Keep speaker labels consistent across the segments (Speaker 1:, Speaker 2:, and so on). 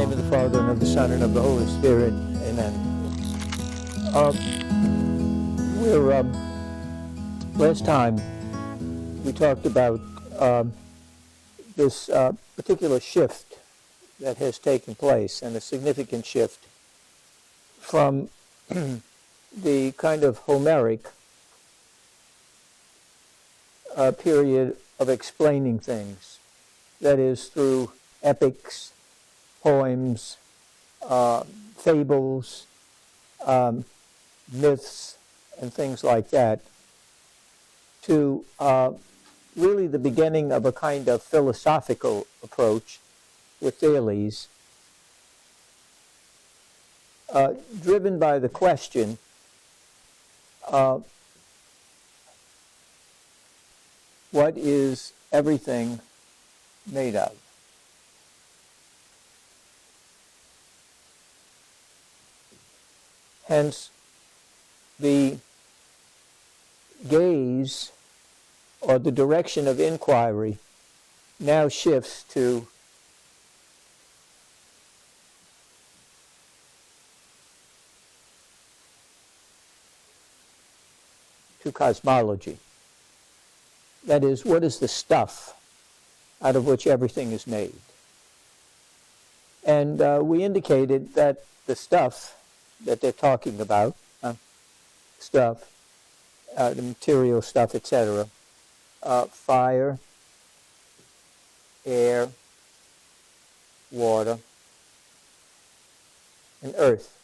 Speaker 1: name of the Father, and of the Son, and of the Holy Spirit. Amen. Last time we talked about this particular shift that has taken place, and a significant shift from the kind of Homeric period of explaining things, that is, through epics, poems, fables, myths, and things like that, to really the beginning of a kind of philosophical approach with Thales, driven by the question, what is everything made of? Hence, the gaze or the direction of inquiry now shifts to cosmology. That is, what is the stuff out of which everything is made? And we indicated that the stuff that they're talking about, the material stuff, etc., fire, air, water, and earth.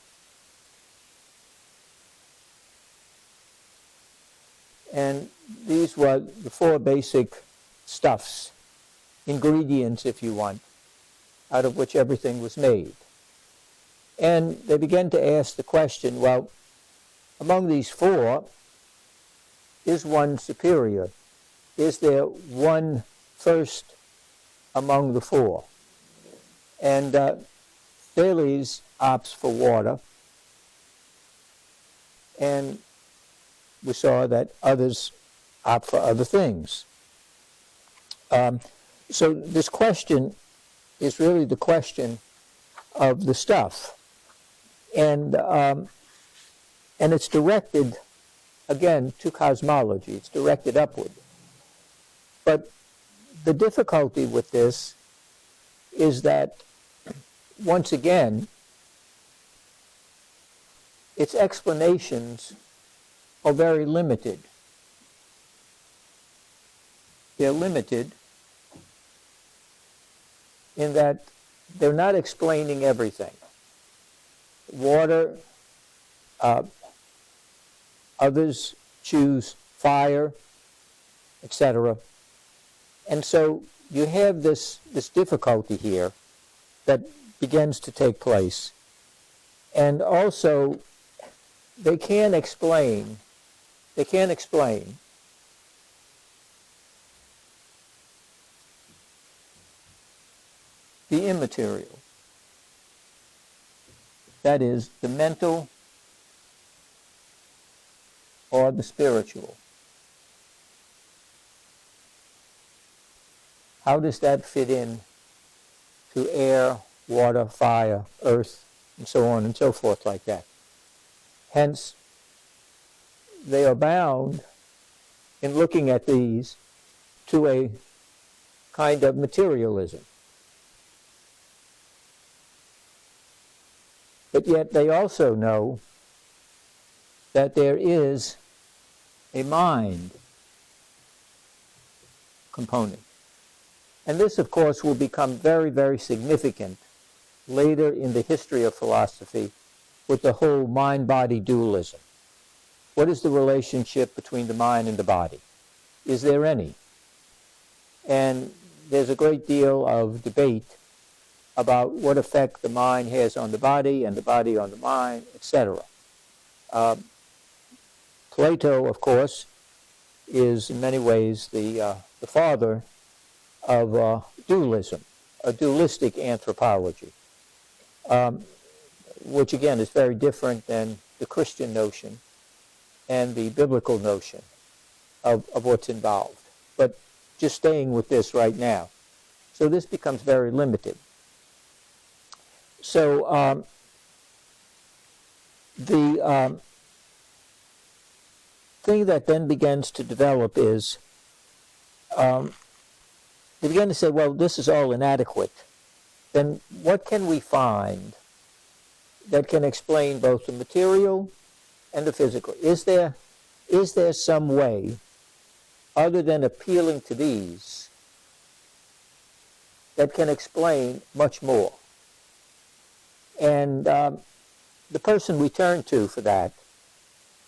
Speaker 1: And these were the four basic stuffs, ingredients, if you want, out of which everything was made. And they began to ask the question, well, among these four, is one superior? Is there one first among the four? And Thales opts for water, and we saw that others opt for other things. So this question is really the question of the stuff. And it's directed, again, to cosmology. It's directed upward. But the difficulty with this is that, once again, its explanations are very limited. They're limited in that they're not explaining everything. Water, others choose fire, etc. And so you have this difficulty here that begins to take place. And also, they can't explain the immaterial. That is, the mental or the spiritual. How does that fit in to air, water, fire, earth, and so on and so forth like that? Hence, they are bound, in looking at these, to a kind of materialism. But yet they also know that there is a mind component. And this, of course, will become very, very significant later in the history of philosophy with the whole mind-body dualism. What is the relationship between the mind and the body? Is there any? And there's a great deal of debate about what effect the mind has on the body and the body on the mind, etc. Plato, of course, is in many ways the father of dualism, a dualistic anthropology, which again is very different than the Christian notion and the biblical notion of what's involved. But just staying with this right now. So this becomes very limited. So the thing that then begins to develop is they begin to say, well, this is all inadequate. Then what can we find that can explain both the material and the physical? Is there some way, other than appealing to these, that can explain much more? And the person we turn to for that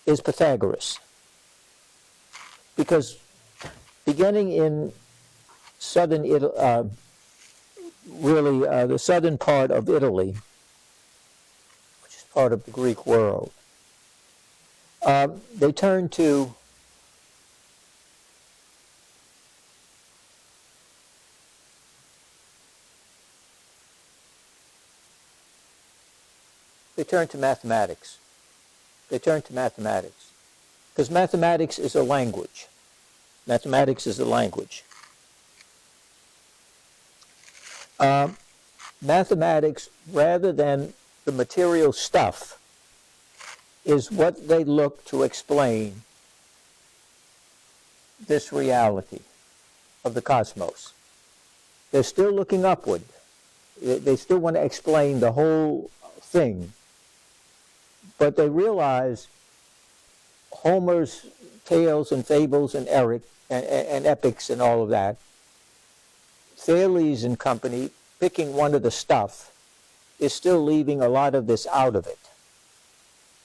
Speaker 1: is Pythagoras. Because beginning in southern Italy, the southern part of Italy, which is part of the Greek world, they turn to mathematics. They turn to mathematics. Because mathematics is a language. Mathematics is a language. Mathematics, rather than the material stuff, is what they look to explain this reality of the cosmos. They're still looking upward. They still want to explain the whole thing. But they realize Homer's tales and fables and epics and all of that, Thales and company, picking one of the stuff, is still leaving a lot of this out of it.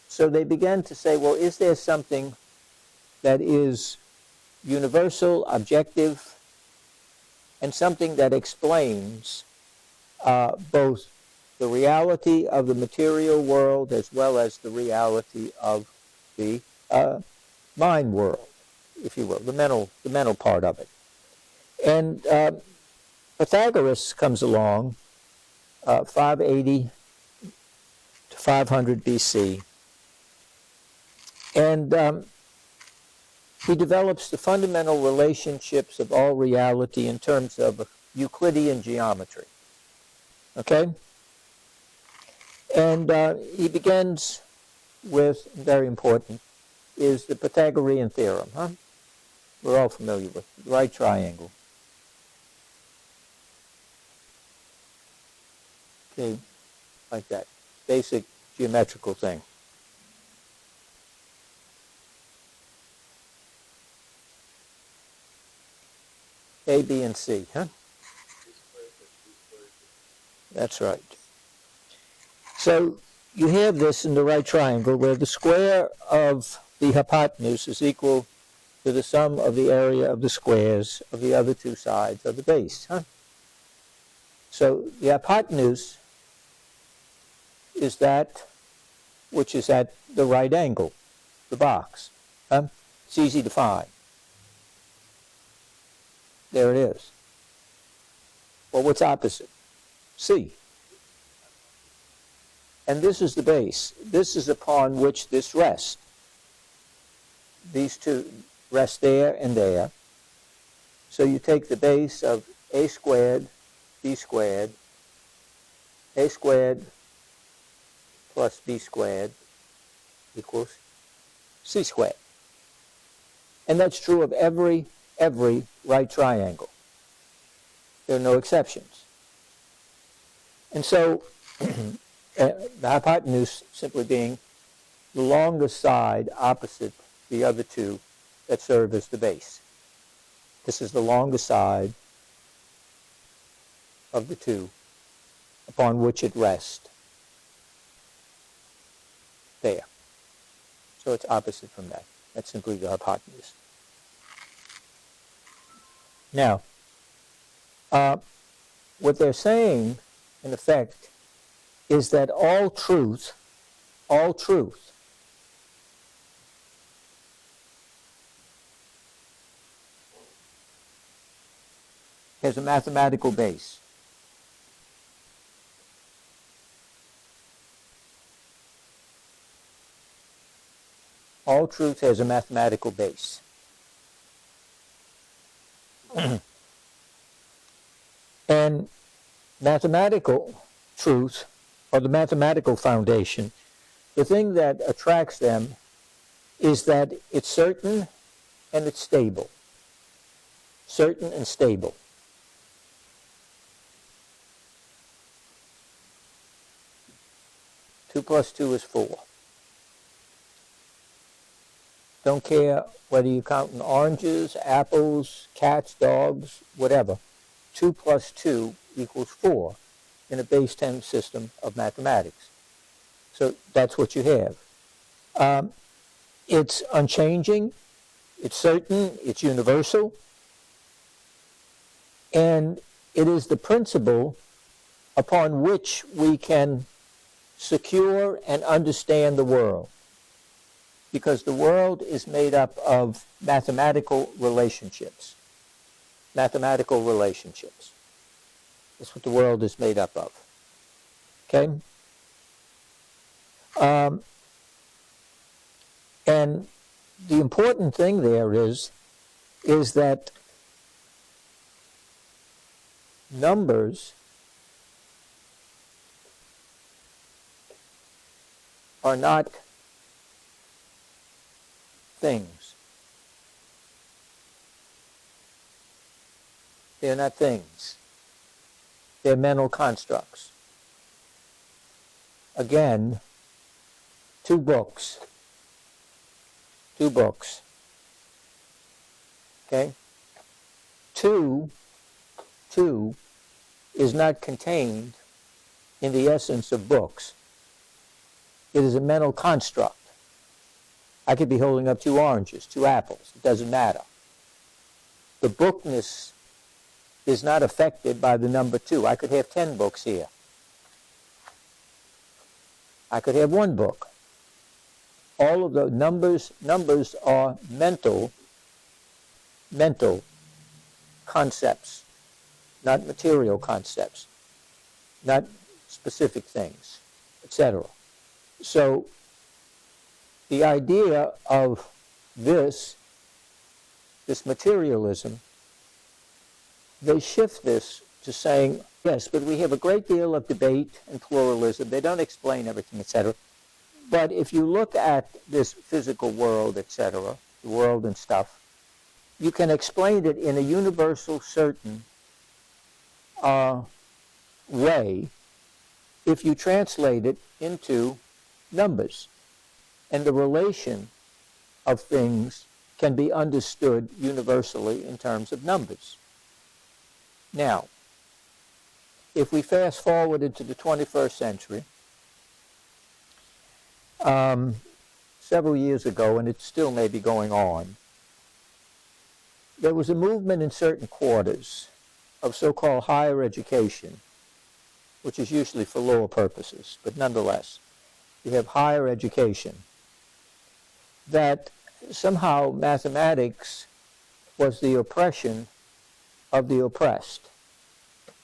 Speaker 1: So they began to say, well, is there something that is universal, objective, and something that explains both the reality of the material world as well as the reality of the mind world, if you will, the mental part of it. And Pythagoras comes along, 580 to 500 BC, and he develops the fundamental relationships of all reality in terms of Euclidean geometry. Okay? And he begins with, very important, is the Pythagorean theorem. We're all familiar with the right triangle. Okay, like that. Basic geometrical thing. A, B, and C, That's right. So you have this in the right triangle where the square of the hypotenuse is equal to the sum of the area of the squares of the other two sides of the base. So the hypotenuse is that which is at the right angle, the box. It's easy to find. There it is. Well, what's opposite? C. And this is the base. This is upon which this rests. These two rest there and there. So you take the base of a squared, b squared, a squared plus b squared equals c squared. And that's true of every right triangle. There are no exceptions. And so the hypotenuse simply being the longest side opposite the other two that serve as the base. This is the longest side of the two upon which it rests. There. So it's opposite from that. That's simply the hypotenuse. Now, what they're saying, in effect, is that all truth has a mathematical base. All truth has a mathematical base. And mathematical truth or the mathematical foundation, the thing that attracts them is that it's certain and it's stable. Certain and stable. Two plus two is 4. Don't care whether you count in oranges, apples, cats, dogs, whatever. 2 plus 2 equals 4 in a base 10 system of mathematics. So that's what you have. It's unchanging, it's certain, it's universal, and it is the principle upon which we can secure and understand the world. Because the world is made up of mathematical relationships. Mathematical relationships. That's what the world is made up of. Okay? And the important thing there is that numbers are not things. They're not things. They're mental constructs. Again, two books. Okay? Two is not contained in the essence of books. It is a mental construct. I could be holding up 2 oranges, 2 apples. It doesn't matter. The bookness is not affected by the number 2. I could have 10 books here. I could have 1 book. All of the numbers are mental concepts, not material concepts, not specific things, etc. So the idea of this materialism, they shift this to saying, yes, but we have a great deal of debate and pluralism. They don't explain everything, etc. But if you look at this physical world, etc., the world and stuff, you can explain it in a universal, certain way if you translate it into numbers. And the relation of things can be understood universally in terms of numbers. Now, if we fast forward into the 21st century, several years ago, and it still may be going on, there was a movement in certain quarters of so-called higher education, which is usually for lower purposes, but nonetheless, you have higher education, that somehow mathematics was the oppression of the oppressed.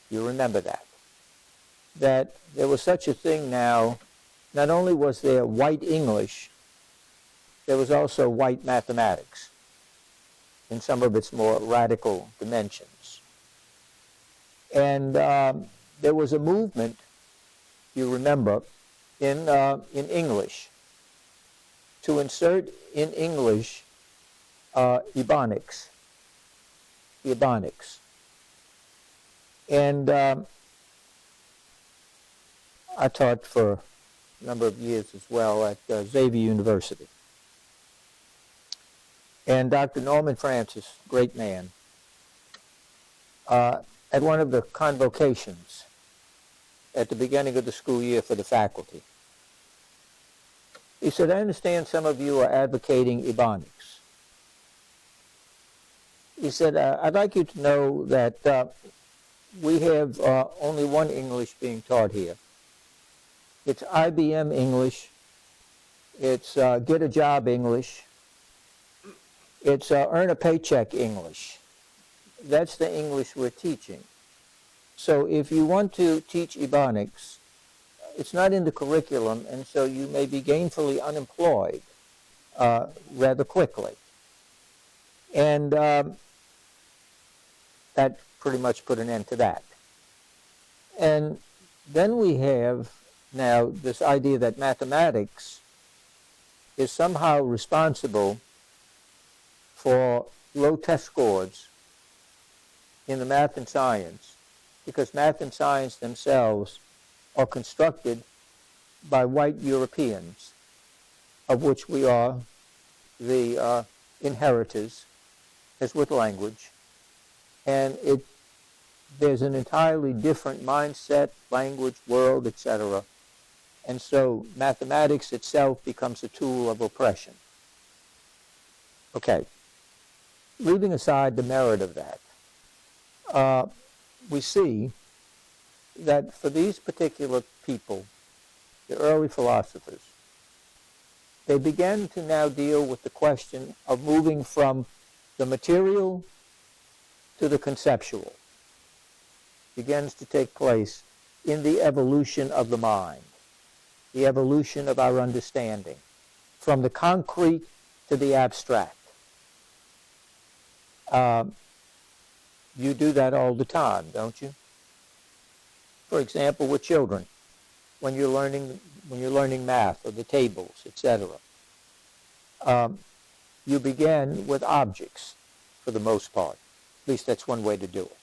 Speaker 1: You remember that. That there was such a thing now. Not only was there white English, there was also white mathematics in some of its more radical dimensions. And there was a movement, you remember, in English to insert in English Ebonics. And I taught for a number of years as well at Xavier University. And Dr. Norman Francis, great man, at one of the convocations at the beginning of the school year for the faculty, he said, I understand some of you are advocating Ebonics. He said, I'd like you to know that we have only one English being taught here. It's IBM English. It's get a job English. It's earn a paycheck English. That's the English we're teaching. So if you want to teach Ebonics, it's not in the curriculum, and so you may be gainfully unemployed rather quickly. And that pretty much put an end to that. And then we have Now, this idea that mathematics is somehow responsible for low test scores in the math and science, because math and science themselves are constructed by white Europeans, of which we are the inheritors, as with language. And there's an entirely different mindset, language, world, etc. And so mathematics itself becomes a tool of oppression. Okay, leaving aside the merit of that, we see that for these particular people, the early philosophers, they began to now deal with the question of moving from the material to the conceptual. Begins to take place in the evolution of the mind, the evolution of our understanding, from the concrete to the abstract. You do that all the time, don't you? For example, with children, when you're learning math or the tables, etc. You begin with objects for the most part. At least that's one way to do it.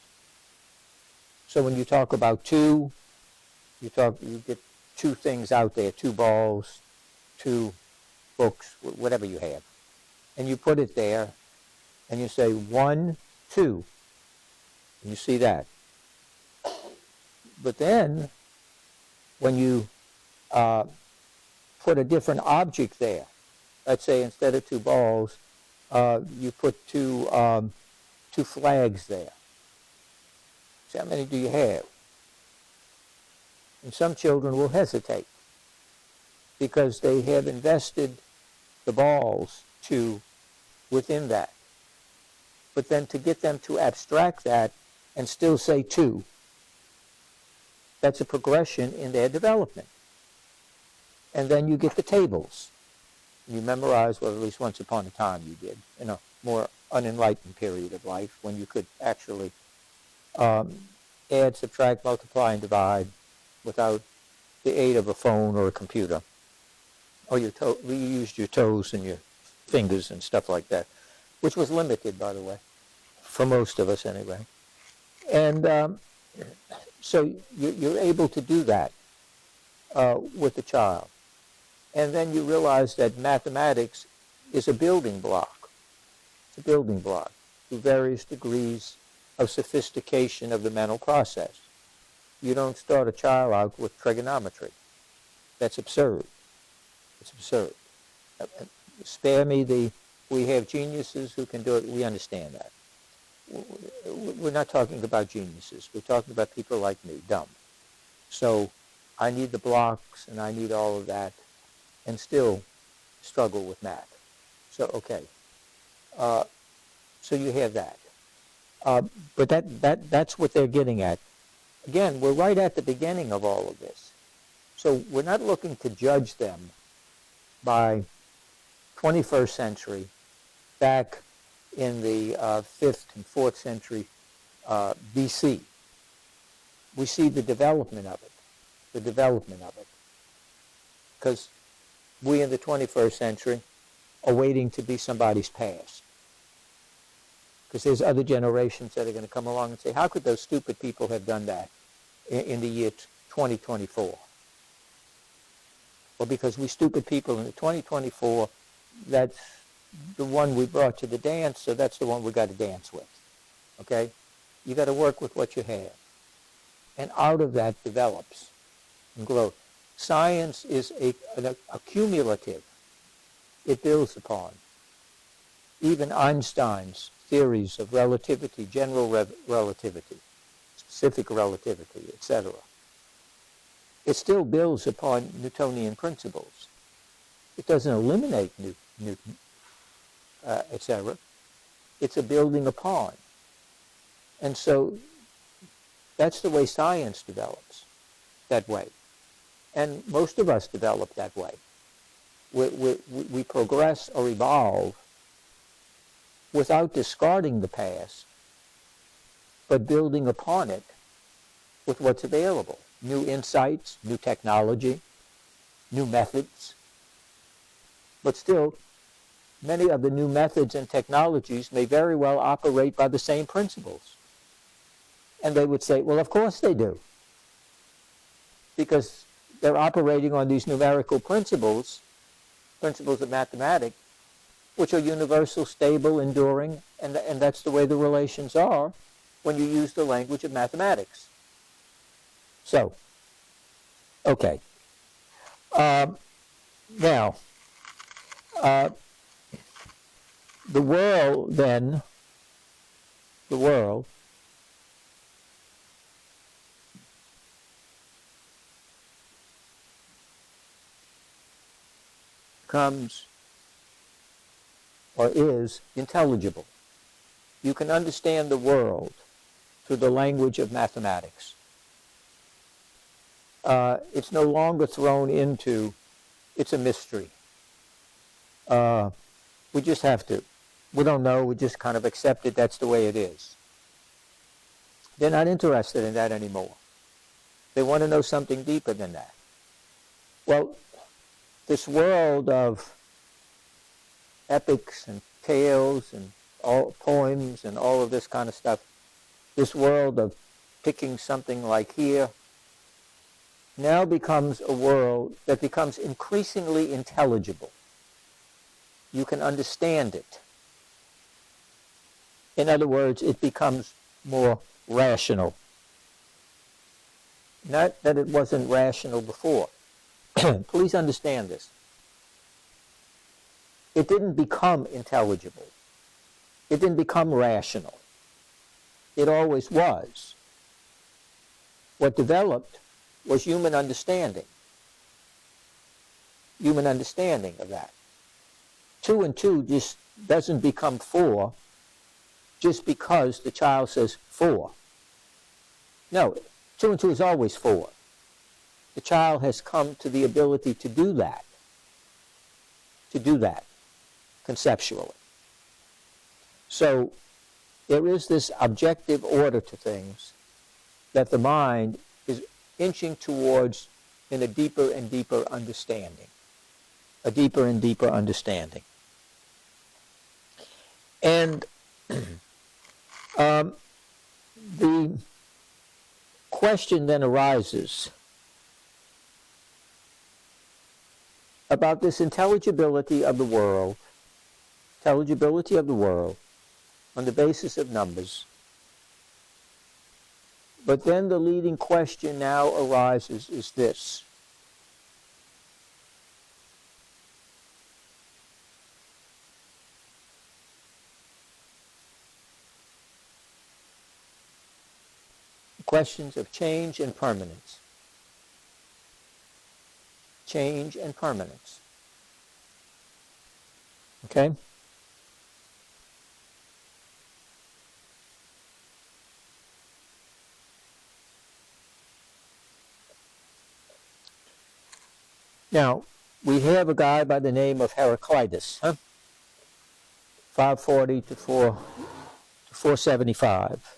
Speaker 1: So when you talk about two, you get two things out there, two balls, two books, whatever you have. And you put it there, and you say 1, 2. And you see that. But then, when you put a different object there, let's say instead of 2 balls, you put two flags there. So how many do you have? And some children will hesitate because they have invested the balls within that. But then to get them to abstract that and still say 2, that's a progression in their development. And then you get the tables. You memorize, well, at least once upon a time you did, in a more unenlightened period of life when you could actually add, subtract, multiply, and divide without the aid of a phone or a computer. Or you used your toes and your fingers and stuff like that, which was limited, by the way, for most of us anyway. And so you're able to do that with the child. And then you realize that mathematics is a building block. It's a building block to various degrees of sophistication of the mental process. You don't start a child out with trigonometry. That's absurd. It's absurd. Spare me we have geniuses who can do it. We understand that. We're not talking about geniuses. We're talking about people like me, dumb. So I need the blocks and I need all of that and still struggle with math. So, okay. So you have that. But that's what they're getting at. Again, we're right at the beginning of all of this. So we're not looking to judge them by 21st century, back in the 5th and 4th century BC. We see the development of it. Because we in the 21st century are waiting to be somebody's past. Because there's other generations that are going to come along and say, how could those stupid people have done that in the year 2024? Well, because we stupid people in the 2024, that's the one we brought to the dance, so that's the one we got to dance with. Okay? You got to work with what you have. And out of that develops and grows. Science is a cumulative. It builds upon. Even Einstein's theories of relativity, general relativity, specific relativity, etc. It still builds upon Newtonian principles. It doesn't eliminate Newton, etc. It's a building upon. And so that's the way science develops, that way. And most of us develop that way. We progress or evolve without discarding the past, but building upon it with what's available. new insights, new technology, new methods. But still, many of the new methods and technologies may very well operate by the same principles. And they would say, well, of course they do. Because they're operating on these numerical principles of mathematics, which are universal, stable, enduring, and that's the way the relations are when you use the language of mathematics. So, okay. Now, the world then, comes or is intelligible. You can understand the world through the language of mathematics. It's no longer thrown into, it's a mystery. We just have to. We don't know, we just kind of accept it, that's the way it is. They're not interested in that anymore. They want to know something deeper than that. Well, this world of epics and tales and all poems and all of this kind of stuff, this world of picking something like here, now becomes a world that becomes increasingly intelligible. You can understand it. In other words, it becomes more rational. Not that it wasn't rational before. Please understand this. It didn't become intelligible. It didn't become rational. It always was. What developed was human understanding. Human understanding of that. 2 and 2 just doesn't become 4 just because the child says 4. No, 2 and 2 is always 4. The child has come to the ability to do that conceptually. So there is this objective order to things that the mind is inching towards in a deeper and deeper understanding. A deeper and deeper understanding. And the question then arises about this intelligibility of the world on the basis of numbers. But then the leading question now arises is this. Questions of change and permanence. Change and permanence. Okay? Now, we have a guy by the name of Heraclitus, 540 to 475.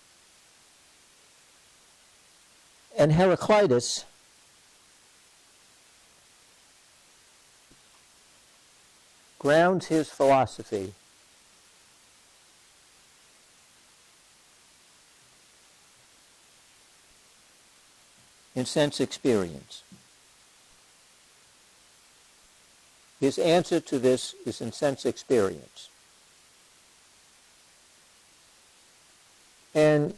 Speaker 1: And Heraclitus grounds his philosophy in sense experience. His answer to this is in sense experience. And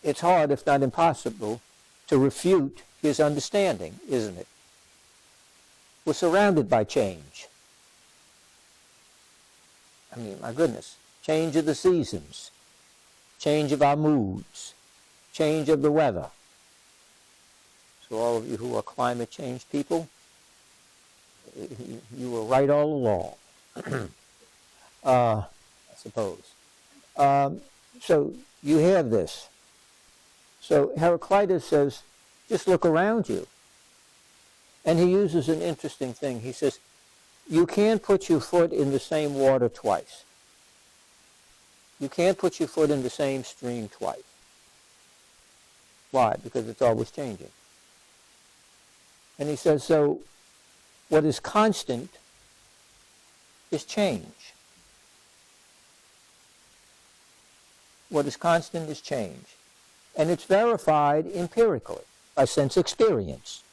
Speaker 1: it's hard, if not impossible, to refute his understanding, isn't it? We're surrounded by change. I mean, my goodness, change of the seasons, change of our moods, change of the weather. So all of you who are climate change people, you were right all along, I suppose. So you have this. So Heraclitus says, just look around you. And he uses an interesting thing. He says, you can't put your foot in the same water twice. You can't put your foot in the same stream twice. Why? Because it's always changing. And he says, so what is constant is change. What is constant is change. And it's verified empirically by sense experience.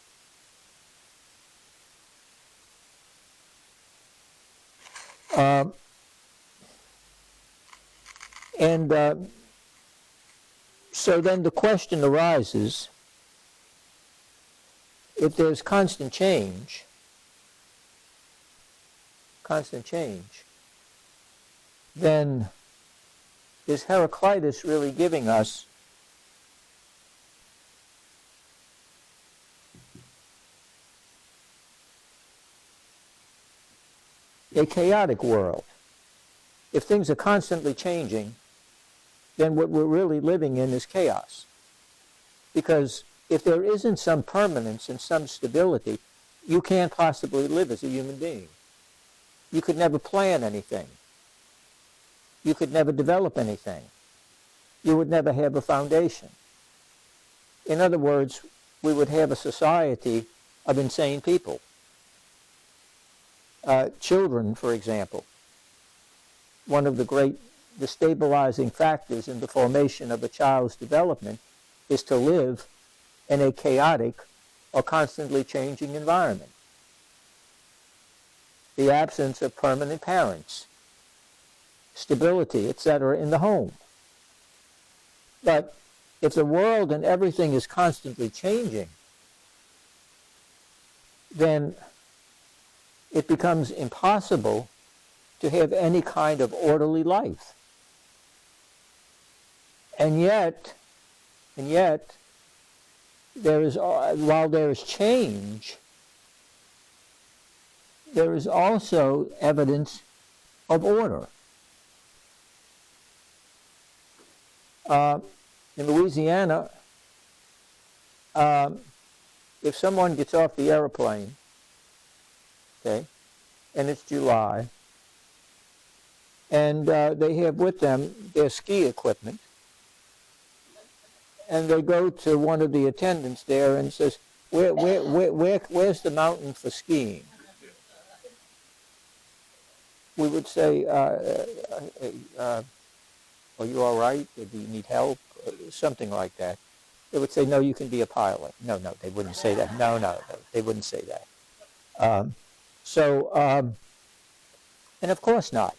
Speaker 1: So then the question arises, if there's constant change, then is Heraclitus really giving us a chaotic world? If things are constantly changing, then what we're really living in is chaos. Because if there isn't some permanence and some stability, you can't possibly live as a human being. You could never plan anything. You could never develop anything. You would never have a foundation. In other words, we would have a society of insane people. Children, for example, one of the great destabilizing factors in the formation of a child's development is to live in a chaotic or constantly changing environment. The absence of permanent parents, stability, etc., in the home. But if the world and everything is constantly changing, then it becomes impossible to have any kind of orderly life. And yet, there is, while there is change, there is also evidence of order. In Louisiana, if someone gets off the airplane, okay, and it's July, and they have with them their ski equipment, and they go to one of the attendants there and says, where's the mountain for skiing? We would say, are you all right? Do you need help? Something like that. They would say, no, you can be a pilot. No, they wouldn't say that. No, they wouldn't say that. And of course not.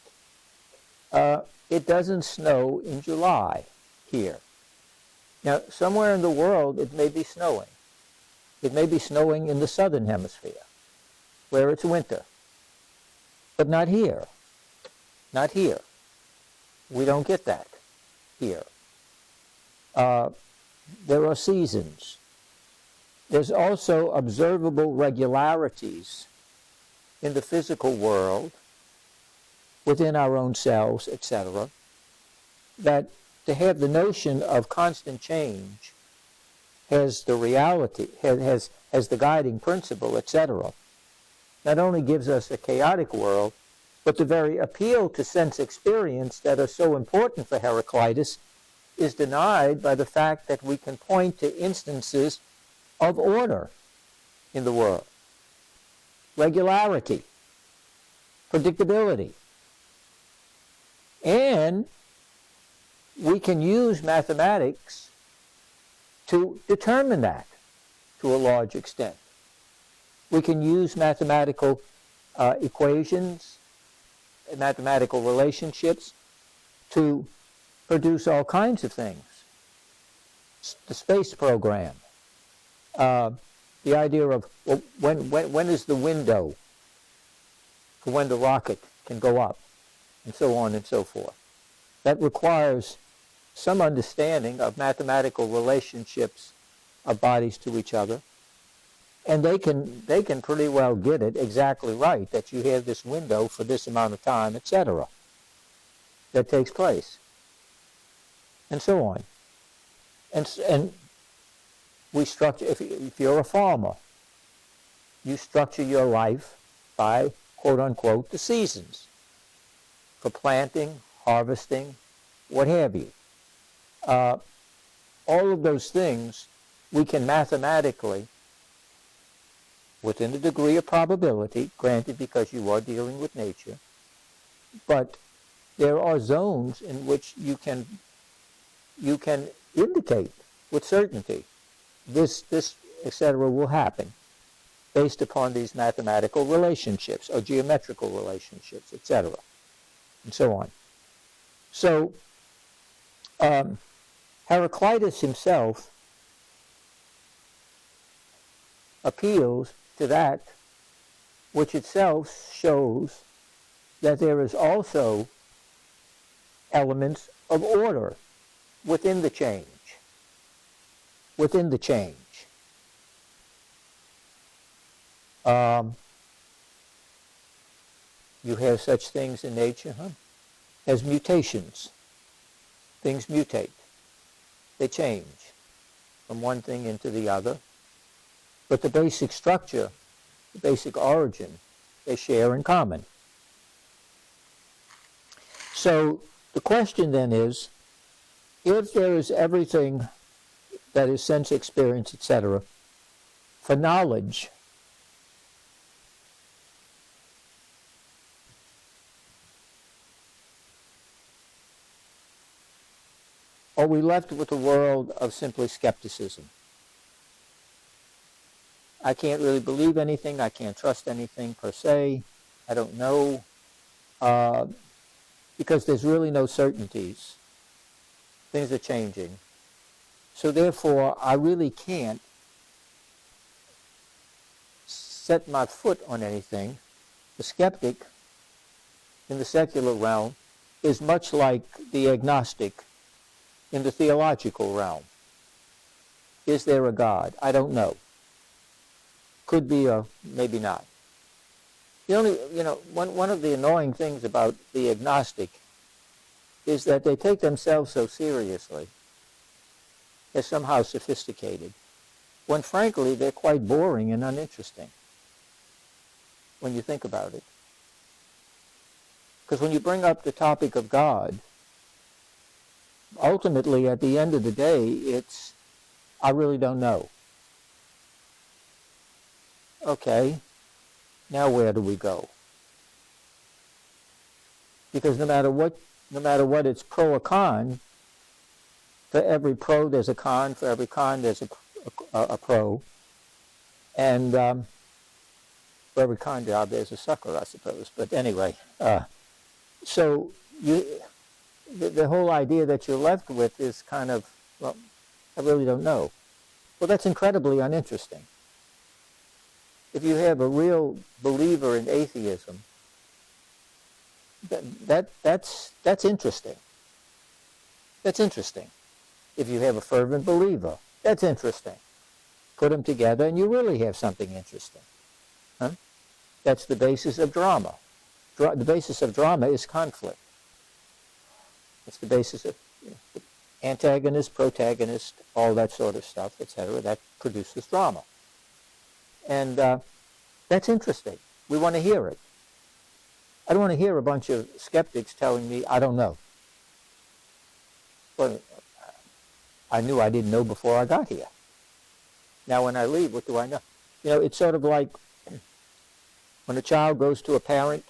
Speaker 1: It doesn't snow in July here. Now, somewhere in the world, it may be snowing. It may be snowing in the southern hemisphere, where it's winter. But not here. Not here. We don't get that here. There are seasons. There's also observable regularities in the physical world, within our own selves, etc., that to have the notion of constant change has the reality, has the guiding principle, etc., not only gives us a chaotic world, but the very appeal to sense experience that are so important for Heraclitus is denied by the fact that we can point to instances of order in the world. Regularity, predictability. And we can use mathematics to determine that to a large extent. We can use mathematical equations, mathematical relationships to produce all kinds of things. The space program, the idea of when is the window for when the rocket can go up, and so on and so forth. That requires some understanding of mathematical relationships of bodies to each other, and they can pretty well get it exactly right, that you have this window for this amount of time, etc., that takes place, and so on. And we structure, if you're a farmer, you structure your life by, quote unquote, the seasons for planting, harvesting, what have you. all of those things we can mathematically, within a degree of probability, granted because you are dealing with nature, but there are zones in which you can indicate with certainty this, etc. will happen based upon these mathematical relationships or geometrical relationships, etc., and so on. So Heraclitus himself appeals to that which itself shows that there is also elements of order within the change. Within the change. You have such things in nature, as mutations. Things mutate. They change from one thing into the other. But the basic structure, the basic origin, they share in common. So the question then is, if there is everything that is sense experience, etc., for knowledge, are we left with a world of simply skepticism? I can't really believe anything. I can't trust anything per se. I don't know. Because there's really no certainties. Things are changing. So therefore, I really can't set my foot on anything. The skeptic in the secular realm is much like the agnostic in the theological realm. Is there a God? I don't know. Could be or maybe not. The only, one of the annoying things about the agnostic is that they take themselves so seriously as somehow sophisticated, when frankly they're quite boring and uninteresting when you think about it. Because when you bring up the topic of God, ultimately at the end of the day, it's, I really don't know. Okay, now where do we go? Because no matter what it's pro or con, for every pro there's a con, for every con there's a pro, and for every con job there's a sucker, I suppose. But anyway, so the whole idea that you're left with is kind of, well, I really don't know. Well, that's incredibly uninteresting. If you have a real believer in atheism, that's interesting. That's interesting. If you have a fervent believer, that's interesting. Put them together and you really have something interesting. Huh? That's the basis of drama. The basis of drama is conflict. It's the basis of antagonist, protagonist, all that sort of stuff, etc. That produces drama. And that's interesting. We want to hear it. I don't want to hear a bunch of skeptics telling me, I don't know. Well, I knew I didn't know before I got here. Now when I leave, what do I know? It's sort of like when a child goes to a parent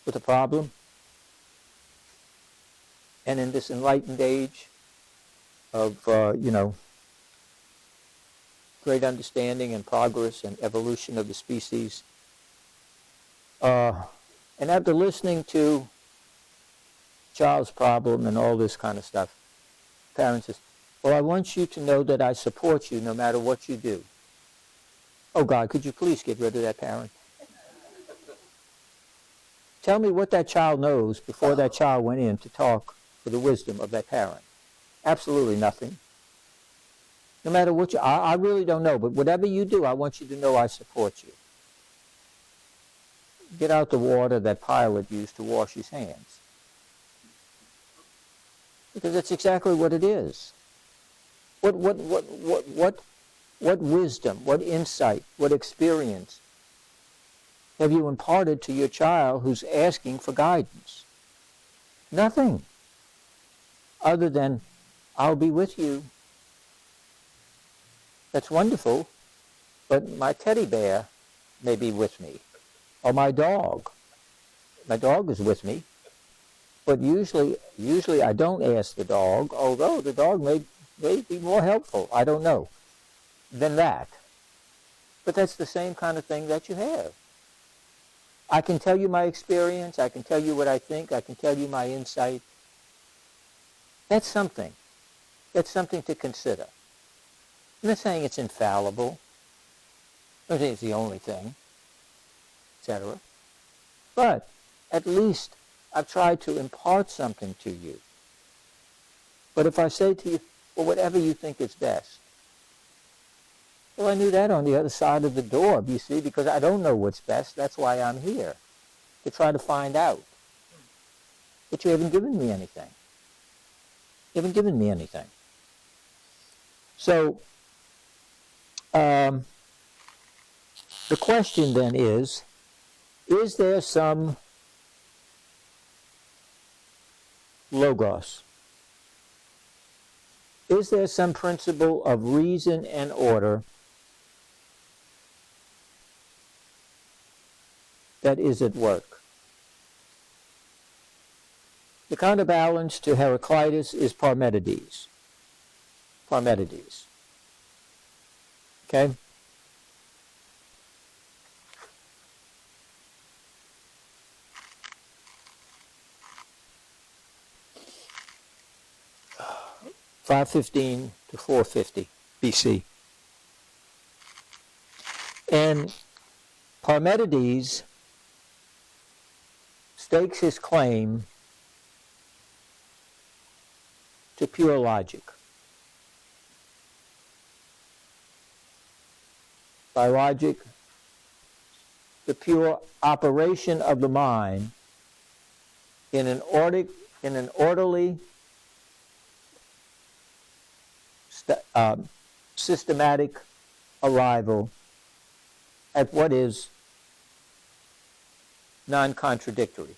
Speaker 1: with a problem, and in this enlightened age of, great understanding and progress and evolution of the species, and after listening to child's problem and all this kind of stuff, parents says, well, I want you to know that I support you no matter what you do. Oh God, could you please get rid of that parent? Tell me what that child knows before that child went in to talk for the wisdom of that parent. Absolutely nothing. No matter what I really don't know, but whatever you do, I want you to know I support you. Get out the water that Pilate used to wash his hands. Because that's exactly what it is. What wisdom, what insight, what experience have you imparted to your child who's asking for guidance? Nothing. Other than, I'll be with you. That's wonderful, but my teddy bear may be with me, or my dog. My dog is with me, but usually I don't ask the dog, although the dog may be more helpful, I don't know, than that. But that's the same kind of thing that you have. I can tell you my experience, I can tell you what I think, I can tell you my insight. That's something. That's something to consider. I'm not saying it's infallible. I'm not saying it's the only thing, etc. But at least I've tried to impart something to you. But if I say to you, well, whatever you think is best, well, I knew that on the other side of the door, you see, because I don't know what's best. That's why I'm here, to try to find out. But you haven't given me anything. You haven't given me anything. So, the question then is there some logos? Is there some principle of reason and order that is at work? The counterbalance to Heraclitus is Parmenides. Parmenides. Okay? (515 to 450 BC). And Parmenides stakes his claim to pure logic. By logic, the pure operation of the mind in an orderly, systematic arrival at what is non-contradictory.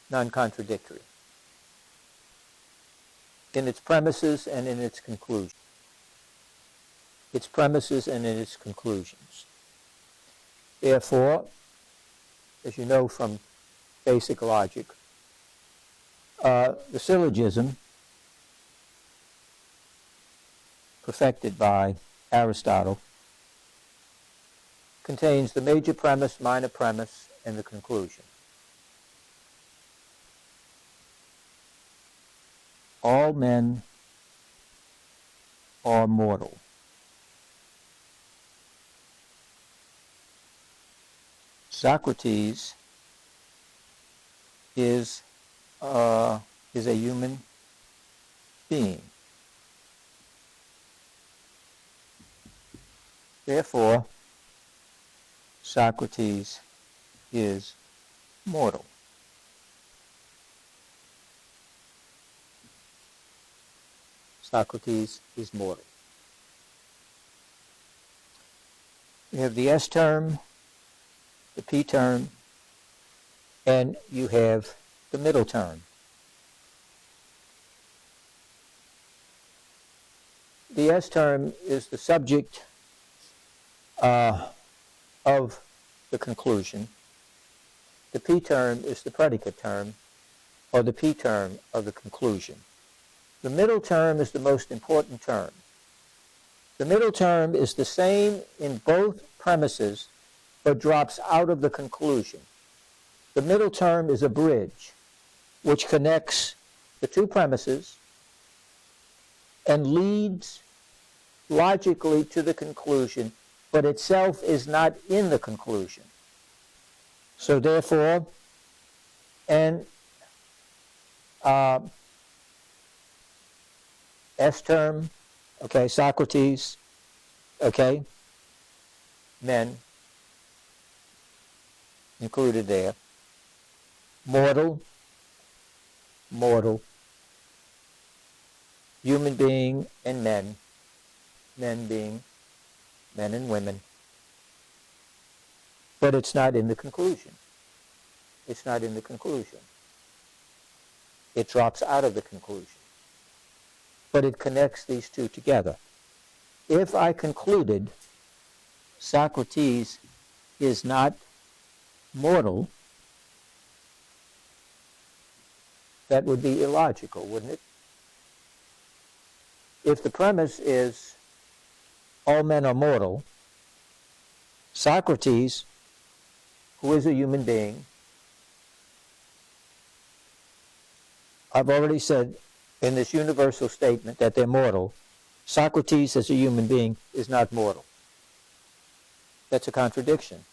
Speaker 1: Non-contradictory in its premises and in its conclusions. Its premises and in its conclusions. Therefore, as you know from basic logic, the syllogism perfected by Aristotle contains the major premise, minor premise, and the conclusion. All men are mortal. Socrates is a human being. Therefore, Socrates is mortal. Socrates is mortal. You have the S term, the P term, and you have the middle term. The S term is the subject of the conclusion. The P term is the predicate term, or the P term of the conclusion. The middle term is the most important term. The middle term is the same in both premises, but drops out of the conclusion. The middle term is a bridge which connects the two premises and leads logically to the conclusion, but itself is not in the conclusion. So therefore, and S term, okay, Socrates, okay, men included there. Mortal, human being and men being men and women. But it's not in the conclusion. It's not in the conclusion. It drops out of the conclusion. but it connects these two together. If I concluded Socrates is not mortal, that would be illogical, wouldn't it? If the premise is all men are mortal, Socrates, who is a human being, I've already said in this universal statement that they're mortal, Socrates as a human being is not mortal. That's a contradiction.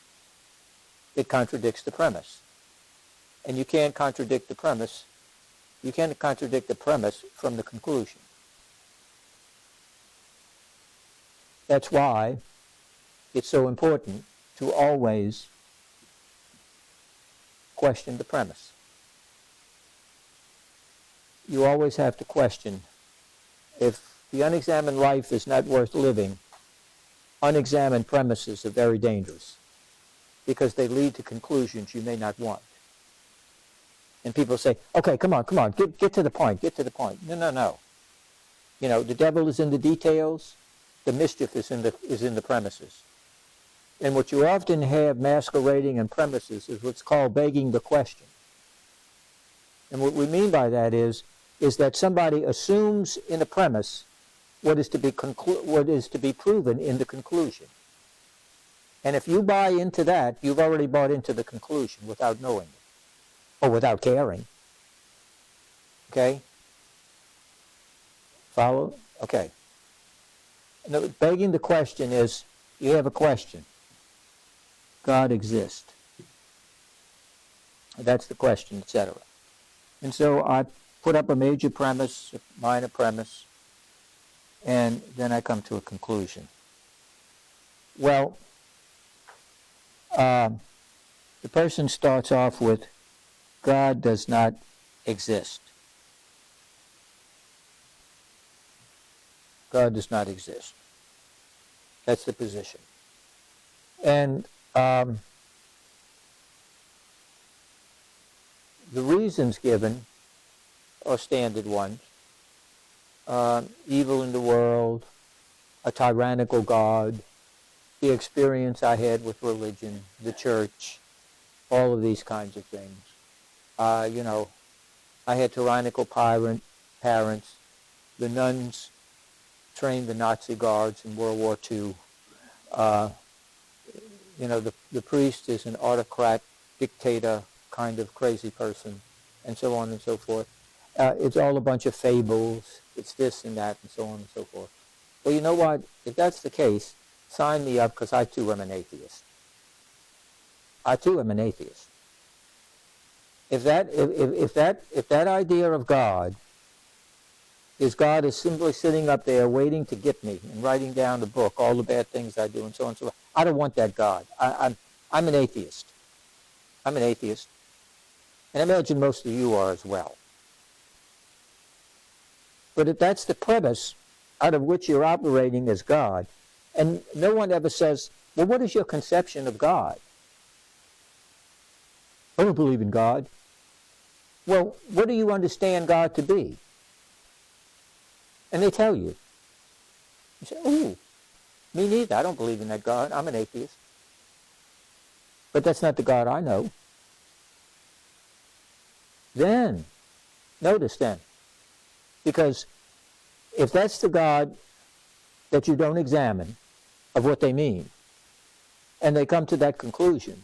Speaker 1: It contradicts the premise. And you can't contradict the premise. You can't contradict the premise from the conclusion. That's why it's so important to always question the premise. You always have to question. If the unexamined life is not worth living, unexamined premises are very dangerous because they lead to conclusions you may not want. And people say, okay, come on, get to the point, get to the point. No. You know, the devil is in the details. The mischief is in the premises. And what you often have masquerading in premises is what's called begging the question. And what we mean by that is that somebody assumes in a premise what is to be proven in the conclusion. And if you buy into that, you've already bought into the conclusion without knowing it, or without caring. Okay? Follow? Okay. No, begging the question is, you have a question. God exists. That's the question, etc. And so I put up a major premise, a minor premise, and then I come to a conclusion. Well, the person starts off with, God does not exist. God does not exist. That's the position. And the reasons given are standard ones. Evil in the world, a tyrannical God, the experience I had with religion, the church, all of these kinds of things. You know, I had tyrannical parents. The nuns trained the Nazi guards in World War II. You know, the priest is an autocrat, dictator, kind of crazy person, and so on and so forth. It's all a bunch of fables. It's this and that, and so on and so forth. Well, you know what? If that's the case, sign me up, because I too am an atheist. I too am an atheist. If that idea of God is simply sitting up there waiting to get me and writing down the book, all the bad things I do, and so on and so forth, I don't want that God. I'm an atheist. I'm an atheist. And I imagine most of you are as well. But if that's the premise out of which you're operating as God, and no one ever says, well, what is your conception of God? I don't believe in God. Well, what do you understand God to be? And they tell you. You say, ooh, me neither. I don't believe in that God. I'm an atheist. But that's not the God I know. Then, notice then, because if that's the God that you don't examine of what they mean, and they come to that conclusion,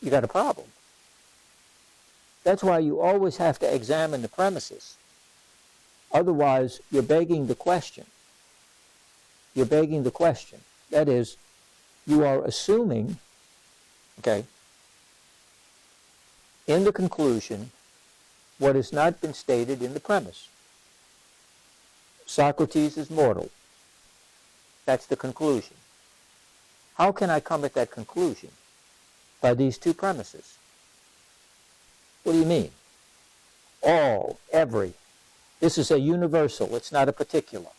Speaker 1: you got a problem. That's why you always have to examine the premises. Otherwise, you're begging the question. You're begging the question. That is, you are assuming, okay, in the conclusion, what has not been stated in the premise. Socrates is mortal. That's the conclusion. How can I come at that conclusion? By these two premises. What do you mean? All, every. This is a universal. It's not a particular.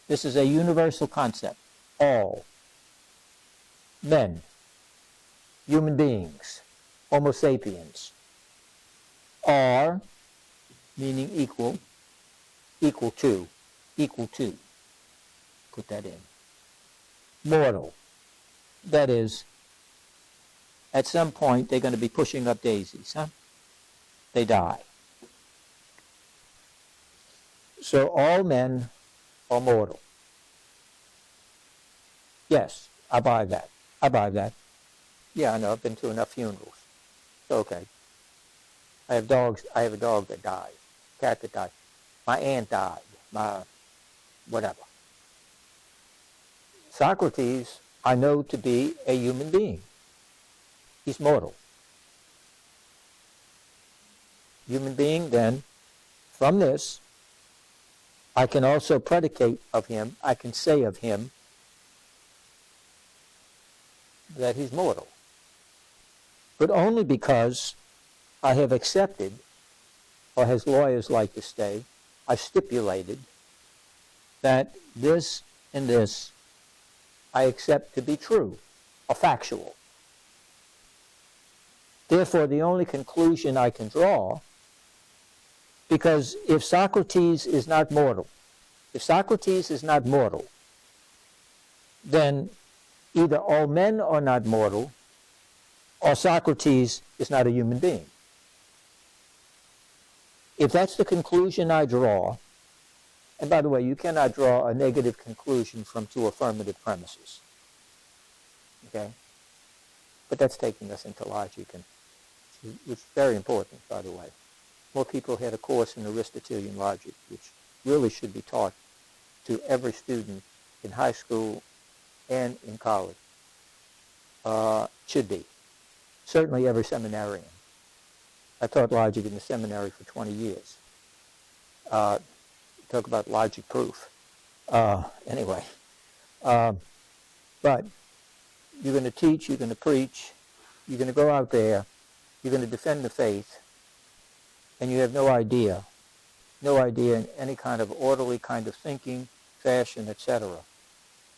Speaker 1: This is a universal concept. All. Men. Human beings. Homo sapiens. Are meaning equal, equal to, equal to. Put that in. Mortal. That is, at some point they're going to be pushing up daisies, huh? They die. So all men are mortal. Yes, I buy that. I buy that. Yeah, I know. I've been to enough funerals. It's okay. I have dogs. I have a dog that died. Cat that died. My aunt died. My whatever. Socrates, I know to be a human being. He's mortal. Human being, then, from this, I can also predicate of him, I can say of him that he's mortal. But only because I have accepted, or as lawyers like to say, I've stipulated that this and this I accept to be true, or factual. Therefore, the only conclusion I can draw, because if Socrates is not mortal, then either all men are not mortal, or Socrates is not a human being. If that's the conclusion I draw, and by the way, you cannot draw a negative conclusion from two affirmative premises. Okay? But that's taking us into logic, and which is very important, by the way. More people had a course in Aristotelian logic, which really should be taught to every student in high school and in college. Should be. Certainly every seminarian. I taught logic in the seminary for 20 years. Talk about logic proof. Anyway. But you're going to teach, you're going to preach, you're going to go out there, you're going to defend the faith, and you have no idea in any kind of orderly kind of thinking, fashion, etc.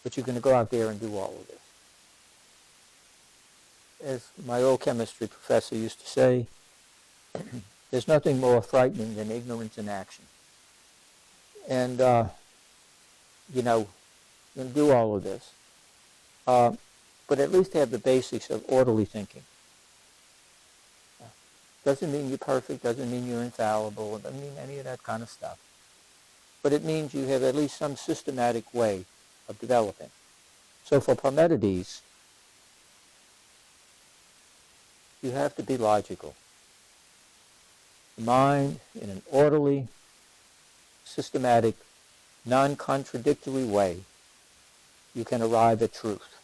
Speaker 1: But you're going to go out there and do all of this. As my old chemistry professor used to say, there's nothing more frightening than ignorance in action. And, you're going to do all of this. But at least have the basics of orderly thinking. Doesn't mean you're perfect, doesn't mean you're infallible, doesn't mean any of that kind of stuff. But it means you have at least some systematic way of developing. So for Parmenides, you have to be logical. The mind, in an orderly, systematic, non-contradictory way, you can arrive at truth.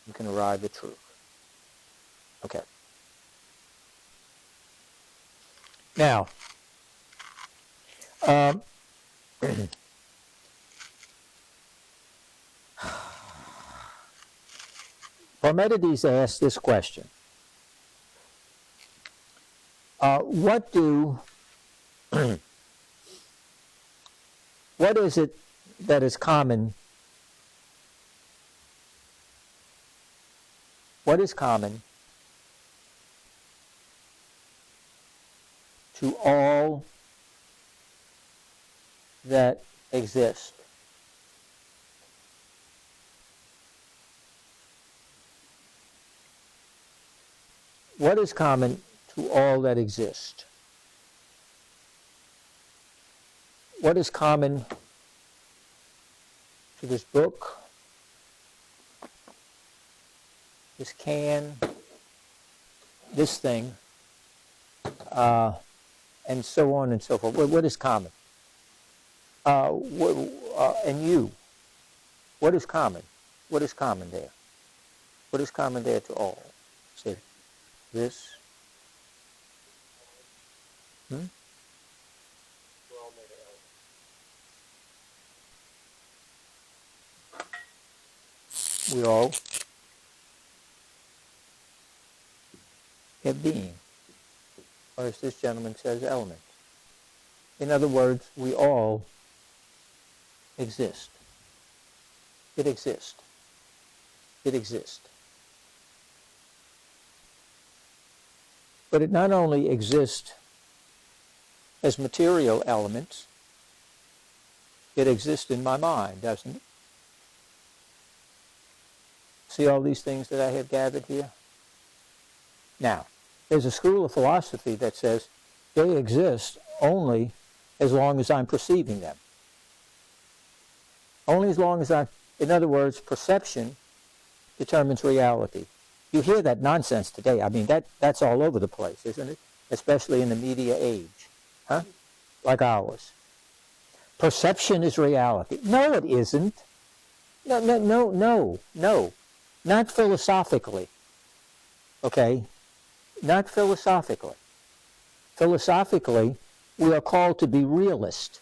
Speaker 1: You can arrive at truth. Okay. Now, Parmenides asked this question. What is it that is common? What is common to all that exist? What is common to all that exist? What is common to this book, this can, this thing, and so on and so forth? What is common? And you, what is common? What is common there? What is common there to all? Say, this. We all have being, or as this gentleman says, element. In other words, we all exist. It exists. It exists. But it not only exists has material elements. It exists in my mind, doesn't it? See all these things that I have gathered here? Now, there's a school of philosophy that says they exist only as long as I'm perceiving them. Only as long as in other words, perception determines reality. You hear that nonsense today. I mean, that's all over the place, isn't it? Especially in the media age, huh? Like ours. Perception is reality. No, it isn't. No. Not philosophically. Okay? Not philosophically. Philosophically, we are called to be realist.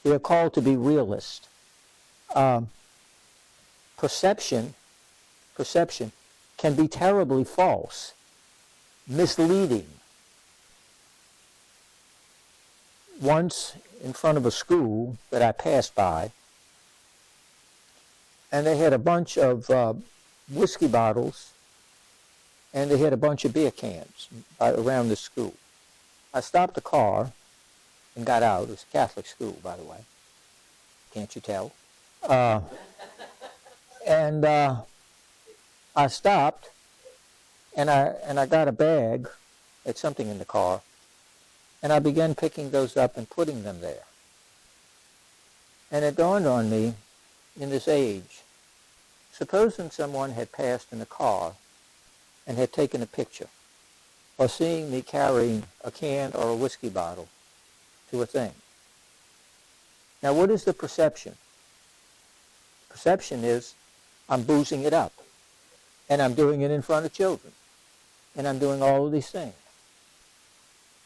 Speaker 1: We are called to be realist. Perception can be terribly false, misleading. Once in front of a school that I passed by, and they had a bunch of whiskey bottles, and they had a bunch of beer cans around the school. I stopped the car and got out. It was a Catholic school, by the way. Can't you tell? And I stopped, and I got a bag. It's something in the car, and I began picking those up and putting them there. And it dawned on me, in this age, supposing someone had passed in a car and had taken a picture, or seeing me carrying a can or a whiskey bottle to a thing. Now, what is the perception? Perception is I'm boozing it up, and I'm doing it in front of children, and I'm doing all of these things.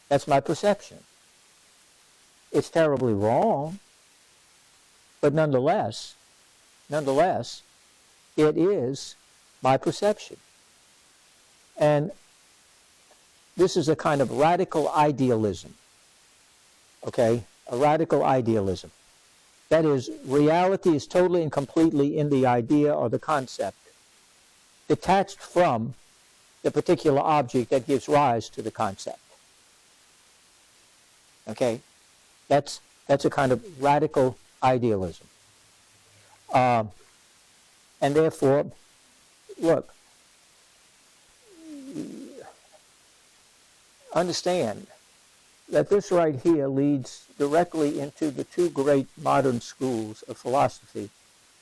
Speaker 1: That's my perception. It's terribly wrong, but nonetheless, it is my perception. And this is a kind of radical idealism, okay? A radical idealism. That is, reality is totally and completely in the idea or the concept, detached from the particular object that gives rise to the concept. Okay? That's a kind of radical idealism. And therefore, look, understand that this right here leads directly into the two great modern schools of philosophy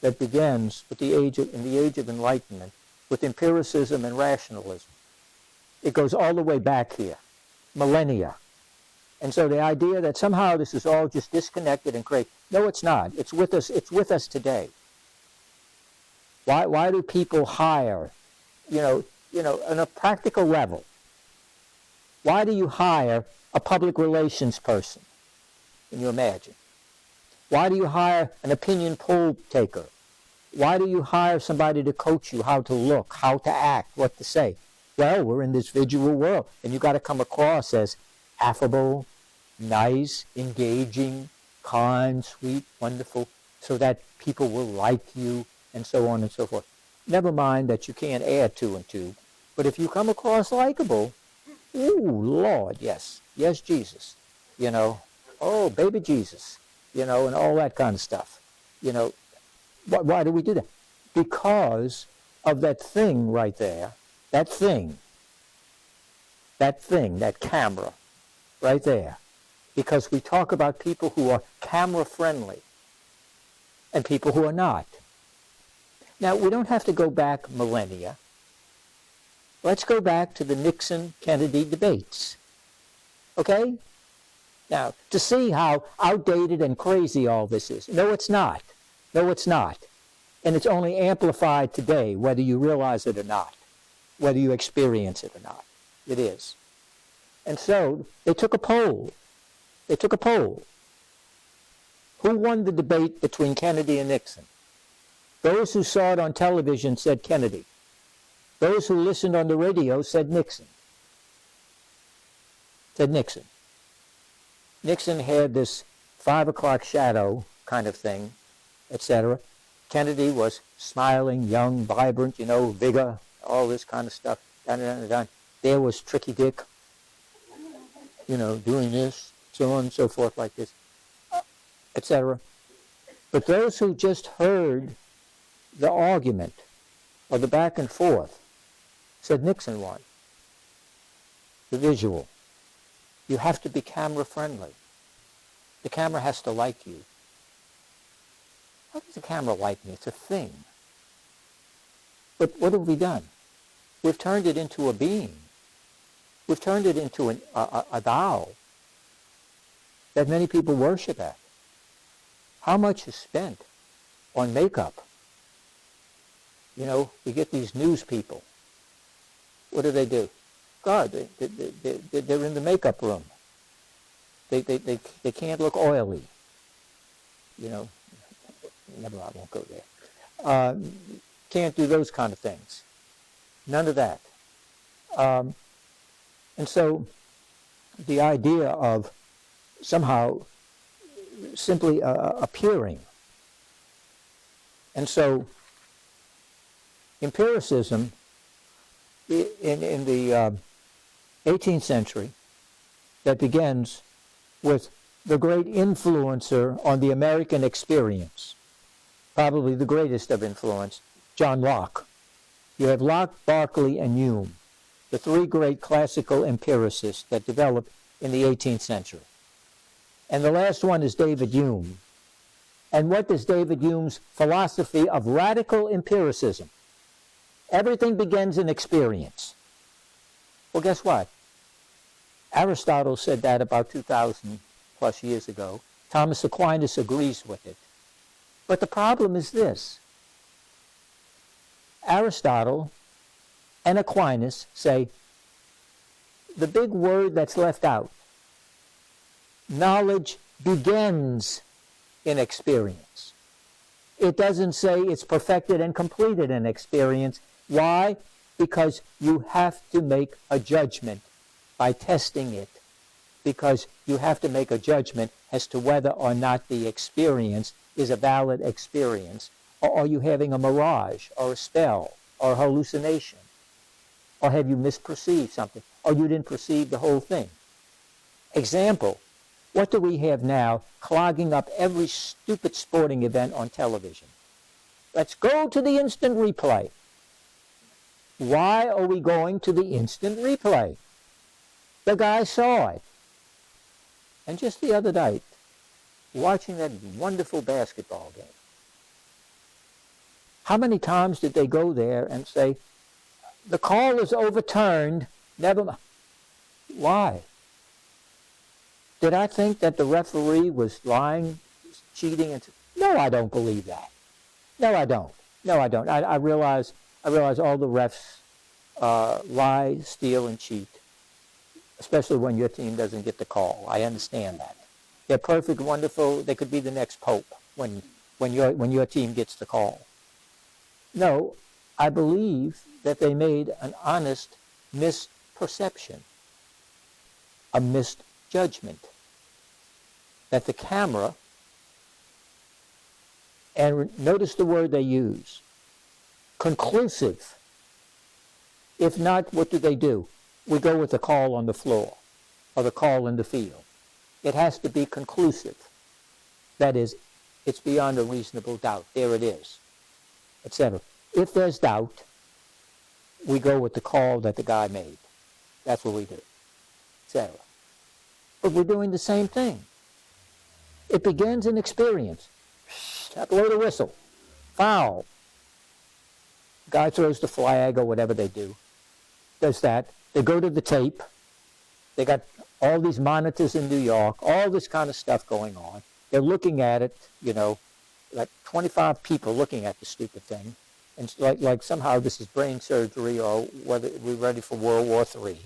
Speaker 1: that begins with in the age of enlightenment, with empiricism and rationalism. It goes all the way back here, millennia. And so the idea that somehow this is all just disconnected and crazy, no, it's not. It's with us today. Why do people hire, on a practical level, why do you hire a public relations person? Can you imagine? Why do you hire an opinion poll taker? Why do you hire somebody to coach you how to look, how to act, what to say? Well, we're in this visual world, and you've got to come across as affable, nice, engaging, kind, sweet, wonderful, so that people will like you, and so on and so forth. Never mind that you can't add 2 and 2, but if you come across likable, ooh, Lord, yes, Jesus, oh, baby Jesus, and all that kind of stuff. Why do we do that? Because of that thing right there, that camera right there. Because we talk about people who are camera friendly and people who are not. Now, we don't have to go back millennia. Let's go back to the Nixon-Kennedy debates. Okay? Now, to see how outdated and crazy all this is. No, it's not. No, it's not. And it's only amplified today, whether you realize it or not, whether you experience it or not. It is. And so, they took a poll. Who won the debate between Kennedy and Nixon? Those who saw it on television said Kennedy. Those who listened on the radio said Nixon. Nixon had this 5 o'clock shadow kind of thing, etc. Kennedy was smiling, young, vibrant, vigor, all this kind of stuff. There was Tricky Dick, doing this, so on and so forth like this, etc. But those who just heard the argument or the back and forth said Nixon won. The visual. You have to be camera friendly. The camera has to like you. How does the camera like me? It's a thing. But what have we done? We've turned it into a being. We've turned it into a doll that many people worship at. How much is spent on makeup? You know, you get these news people. What do? God, they're in the makeup room. They can't look oily. You know, never mind, I won't go there. Can't do those kind of things. None of that. And so the idea of somehow simply appearing. And so empiricism in the 18th century that begins with the great influencer on the American experience, probably the greatest of influence, John Locke. You have Locke, Berkeley, and Hume, the three great classical empiricists that developed in the 18th century. And the last one is David Hume. And what is David Hume's philosophy of radical empiricism? Everything begins in experience. Well, guess what? Aristotle said that about 2,000 plus years ago. Thomas Aquinas agrees with it. But the problem is this. Aristotle and Aquinas say the big word that's left out, knowledge begins in experience. It doesn't say it's perfected and completed in experience. Why? Because you have to make a judgment by testing it. Because you have to make a judgment as to whether or not the experience is a valid experience. Or are you having a mirage or a spell or a hallucination? Or have you misperceived something? Or you didn't perceive the whole thing? Example, what do we have now clogging up every stupid sporting event on television? Let's go to the instant replay. Why are we going to the instant replay? The guy saw it. And just the other night, watching that wonderful basketball game, how many times did they go there and say, the call is overturned, never mind? Why? Did I think that the referee was lying, cheating? No, I don't believe that. No, I don't. No, I don't. I realize all the refs lie, steal, and cheat, especially when your team doesn't get the call. I understand that. They're perfect, wonderful. They could be the next pope when your team gets the call. No, I believe that they made an honest misperception, a misjudgment, that the camera, and notice the word they use, conclusive. If not, what do? We go with the call on the floor or the call in the field. It has to be conclusive. That is, it's beyond a reasonable doubt. There it is, etc. If there's doubt, we go with the call that the guy made. That's what we do, etc. But we're doing the same thing. It begins in experience. Blow the whistle. Foul. Guy throws the flag or whatever they do. Does that. They go to the tape. They got all these monitors in New York, all this kind of stuff going on. They're looking at it, like 25 people looking at the stupid thing. And it's like somehow this is brain surgery or whether we're ready for World War III.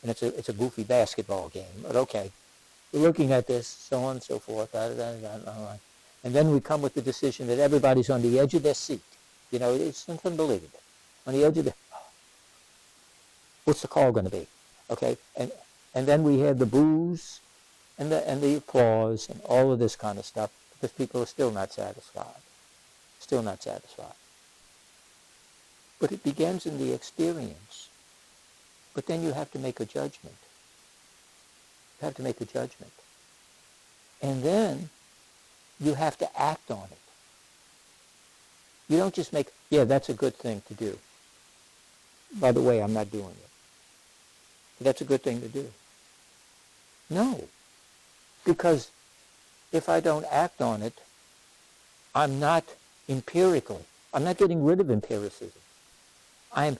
Speaker 1: And it's a goofy basketball game, but okay. We're looking at this, so on and so forth. And then we come with the decision that everybody's on the edge of their seat. It's unbelievable. On the edge of what's the call going to be? Okay, and then we have the boos and the applause and all of this kind of stuff because people are still not satisfied. Still not satisfied. But it begins in the experience. But then you have to make a judgment. You have to make a judgment. And then you have to act on it. You don't just make, yeah, that's a good thing to do. By the way, I'm not doing it. But that's a good thing to do. No. Because if I don't act on it, I'm not empirically. I'm not getting rid of empiricism. I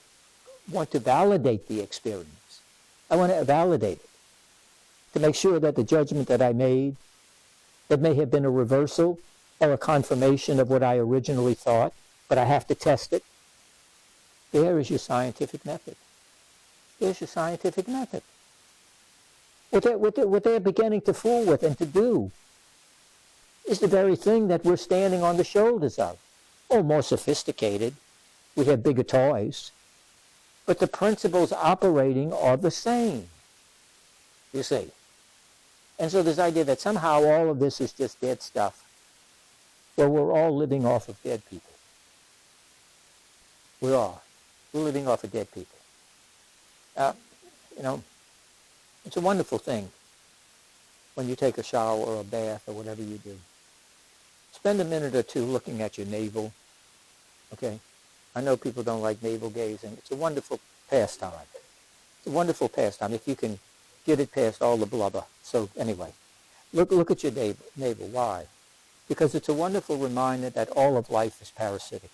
Speaker 1: want to validate the experience. I want to validate it. To make sure that the judgment that I made, that may have been a reversal or a confirmation of what I originally thought, but I have to test it. There is your scientific method. There's your scientific method. What they're beginning to fool with and to do is the very thing that we're standing on the shoulders of. Oh, more sophisticated. We have bigger toys. But the principles operating are the same. You see. And so this idea that somehow all of this is just dead stuff. Well, we're all living off of dead people. We are. We're living off of dead people. It's a wonderful thing when you take a shower or a bath or whatever you do. Spend a minute or two looking at your navel. Okay? I know people don't like navel gazing. It's a wonderful pastime. It's a wonderful pastime if you can get it past all the blubber. So anyway, look at your navel. Why? Because it's a wonderful reminder that all of life is parasitic.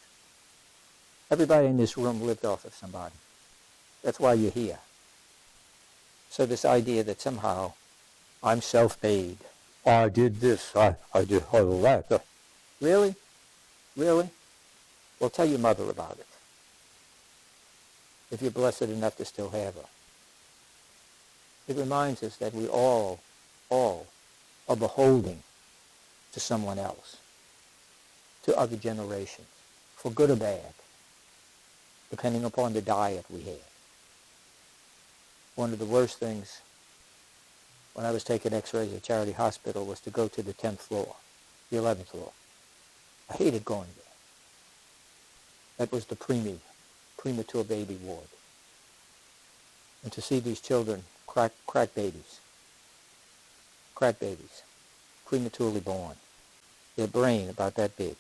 Speaker 1: Everybody in this room lived off of somebody. That's why you're here. So this idea that somehow I'm self-made. I did this. I did all that. Really? Really? Well, tell your mother about it. If you're blessed enough to still have her. It reminds us that we all are beholding to someone else, to other generations, for good or bad, depending upon the diet we had. One of the worst things when I was taking x-rays at Charity Hospital was to go to the 10th floor, the 11th floor. I hated going there. That was the premature baby ward. And to see these children, crack babies, prematurely born, their brain about that big,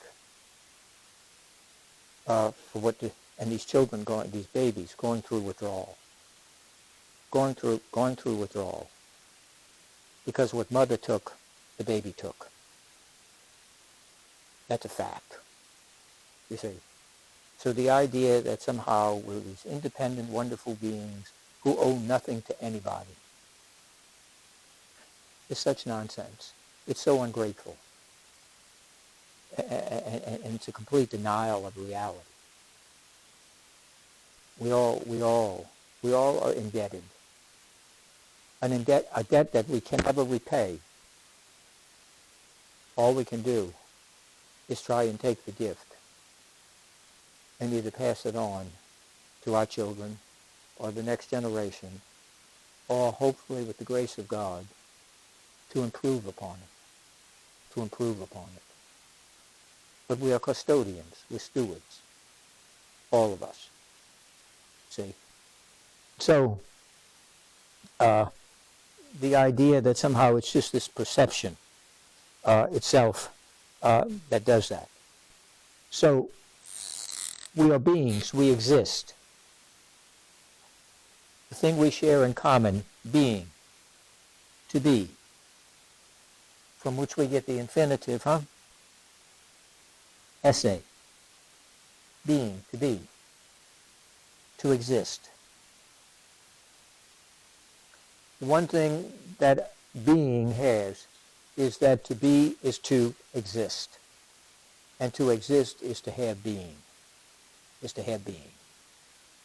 Speaker 1: and these children these babies going through withdrawal. Going through withdrawal. Because what mother took, the baby took. That's a fact. You see. So the idea that somehow we're these independent, wonderful beings who owe nothing to anybody is such nonsense. It's so ungrateful. And it's a complete denial of reality. We all are indebted. A debt that we can never repay. All we can do is try and take the gift and either pass it on to our children or the next generation, or hopefully with the grace of God, to improve upon it. But we are custodians, we're stewards, all of us. See? So, the idea that somehow it's just this perception itself that does that. So, we are beings, we exist. The thing we share in common, being, to be, from which we get the infinitive, Esse, being, to be, to exist. The one thing that being has is that to be is to exist. And to exist is to have being.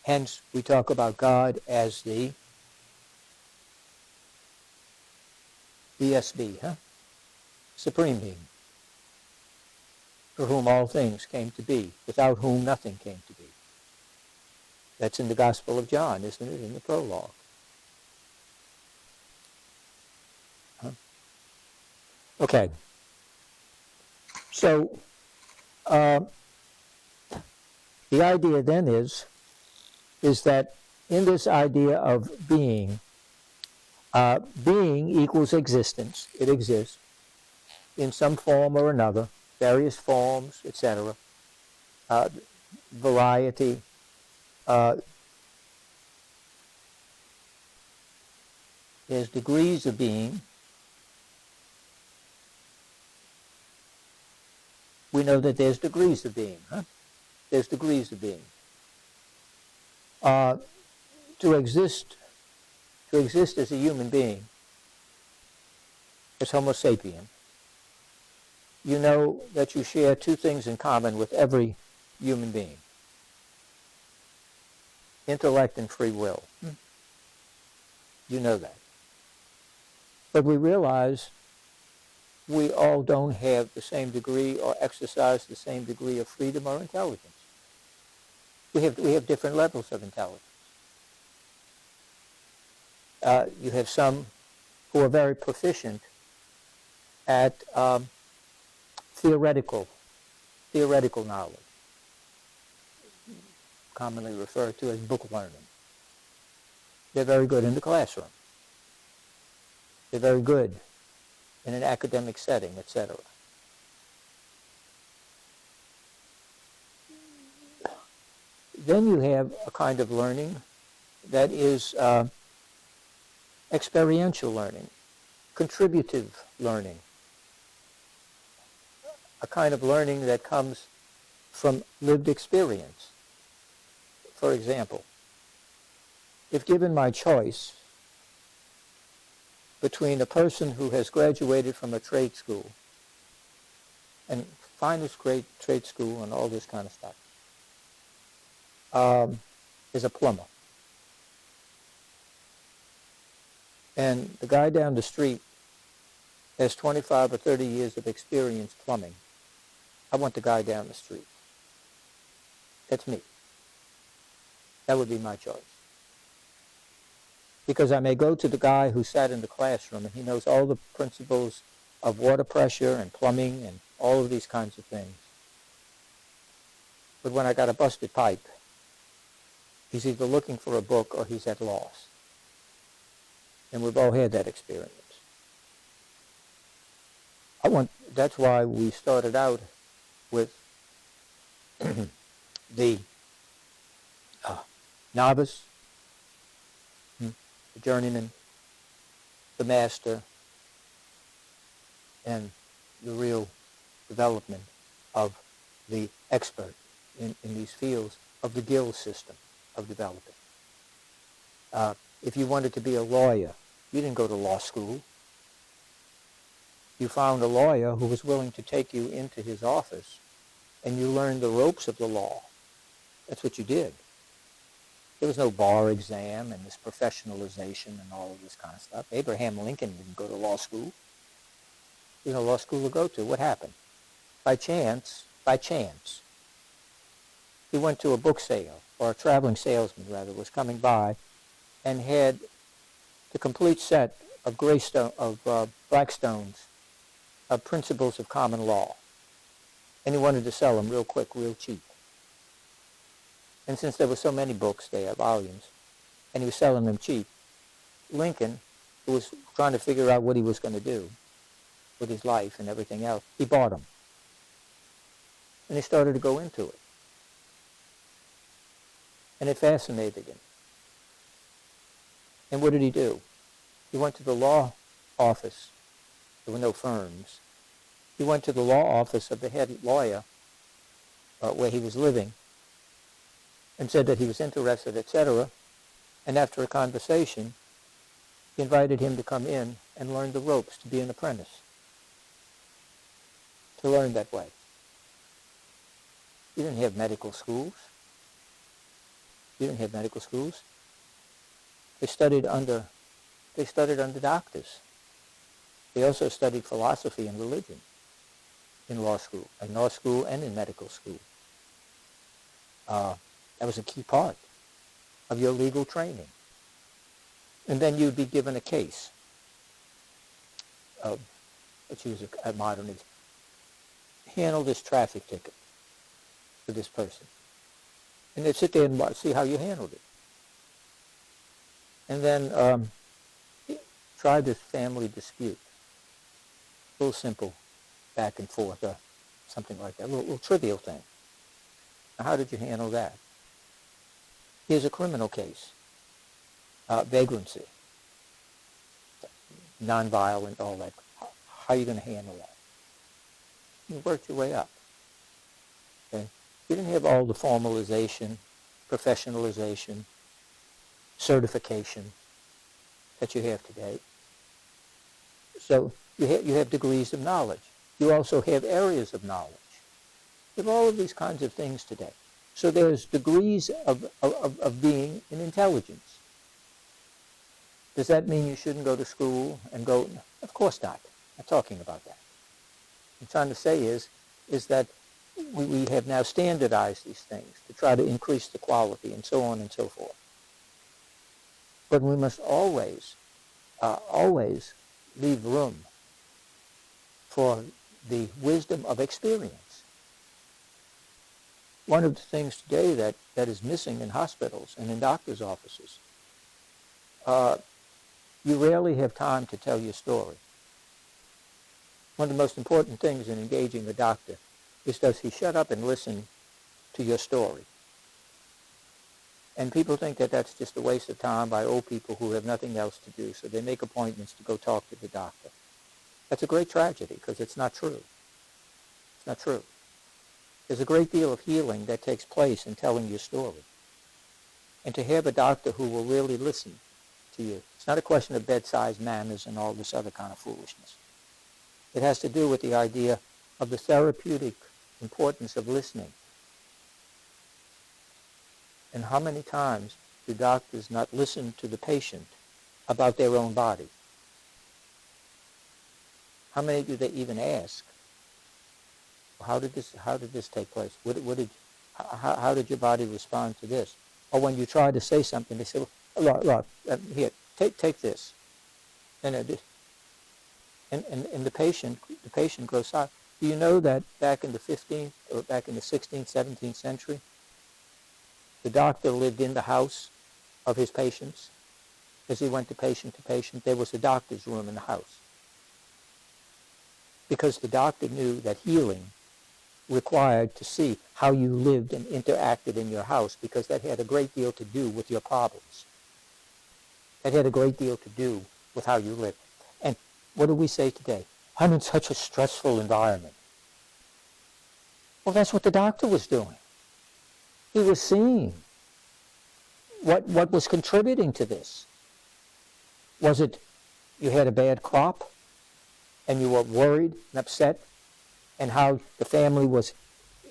Speaker 1: Hence, we talk about God as the BSB, Supreme Being, for whom all things came to be, without whom nothing came to be. That's in the Gospel of John, isn't it, in the prologue? Okay. So, the idea then is that in this idea of being, being equals existence. It exists. in some form or another, various forms, etc., variety. There's degrees of being. We know that there's degrees of being. There's degrees of being. To exist as a human being, as Homo sapien, you know that you share two things in common with every human being: intellect and free will. You know that. But we realize we all don't have the same degree or exercise the same degree of freedom or intelligence. We have different levels of intelligence. You have some who are very proficient at theoretical knowledge, commonly referred to as book learning. They're very good in the classroom. They're very good in an academic setting, etc. Then you have a kind of learning that is experiential learning, contributive learning, a kind of learning that comes from lived experience. For example, if given my choice between a person who has graduated from a trade school, and finest great trade school and all this kind of stuff, is a plumber. And the guy down the street has 25 or 30 years of experience plumbing. I want the guy down the street. That's me. That would be my choice. Because I may go to the guy who sat in the classroom and he knows all the principles of water pressure and plumbing and all of these kinds of things. But when I got a busted pipe, he's either looking for a book or he's at loss. And we've all had that experience. That's why we started out with the novice, the journeyman, the master, and the real development of the expert in these fields of the guild system of developing. If you wanted to be a lawyer, you didn't go to law school. You found a lawyer who was willing to take you into his office, and you learned the ropes of the law. That's what you did. There was no bar exam and this professionalization and all of this kind of stuff. Abraham Lincoln didn't go to law school. There was no law school to go to. What happened? By chance, he went to a book sale, or a traveling salesman, rather, was coming by and had the complete set of Blackstone's Principles of Common Law. And he wanted to sell them real quick, real cheap. And since there were so many books there, volumes, and he was selling them cheap, Lincoln, who was trying to figure out what he was going to do with his life and everything else, he bought them. And he started to go into it. And it fascinated him. And what did he do? He went to the law office. There were no firms. He went to the law office of the head lawyer where he was living and said that he was interested, etc. And after a conversation, he invited him to come in and learn the ropes to be an apprentice, to learn that way. You didn't have medical schools. They studied under doctors. They also studied philosophy and religion in law school and in medical school. That was a key part of your legal training. And then you'd be given a case. Let's use a modern example. Handle this traffic ticket for this person. And they'd sit there and see how you handled it. And then try this family dispute. Real simple back and forth or something like that, a little trivial thing. Now, how did you handle that? Here's a criminal case, vagrancy, nonviolent, all that. How are you going to handle that? You worked your way up. Okay? You didn't have all the formalization, professionalization, certification that you have today. So you have degrees of knowledge. You also have areas of knowledge. You have all of these kinds of things today. So there's degrees of being in intelligence. Does that mean you shouldn't go to school and go? Of course not. I'm not talking about that. What I'm trying to say is that we have now standardized these things to try to increase the quality and so on and so forth. But we must always leave room for the wisdom of experience. One of the things today that is missing in hospitals and in doctors' offices, you rarely have time to tell your story. One of the most important things in engaging a doctor is, does he shut up and listen to your story? And people think that that's just a waste of time by old people who have nothing else to do, so they make appointments to go talk to the doctor. That's a great tragedy, because it's not true. It's not true. There's a great deal of healing that takes place in telling your story. And to have a doctor who will really listen to you. It's not a question of bedside manners and all this other kind of foolishness. It has to do with the idea of the therapeutic importance of listening. And how many times do doctors not listen to the patient about their own body? How many do they even ask? How did this take place? How did your body respond to this? Or when you try to say something, they say, well, look, here, take this. And the patient grows silent. Do you know that back in the 15th or back in the 16th, 17th century, the doctor lived in the house of his patients? As he went to patient, there was a doctor's room in the house. Because the doctor knew that healing required to see how you lived and interacted in your house, because that had a great deal to do with your problems. That had a great deal to do with how you lived. And what do we say today? I'm in such a stressful environment. Well, that's what the doctor was doing. He was seeing what was contributing to this. Was it you had a bad crop and you were worried and upset, and how the family was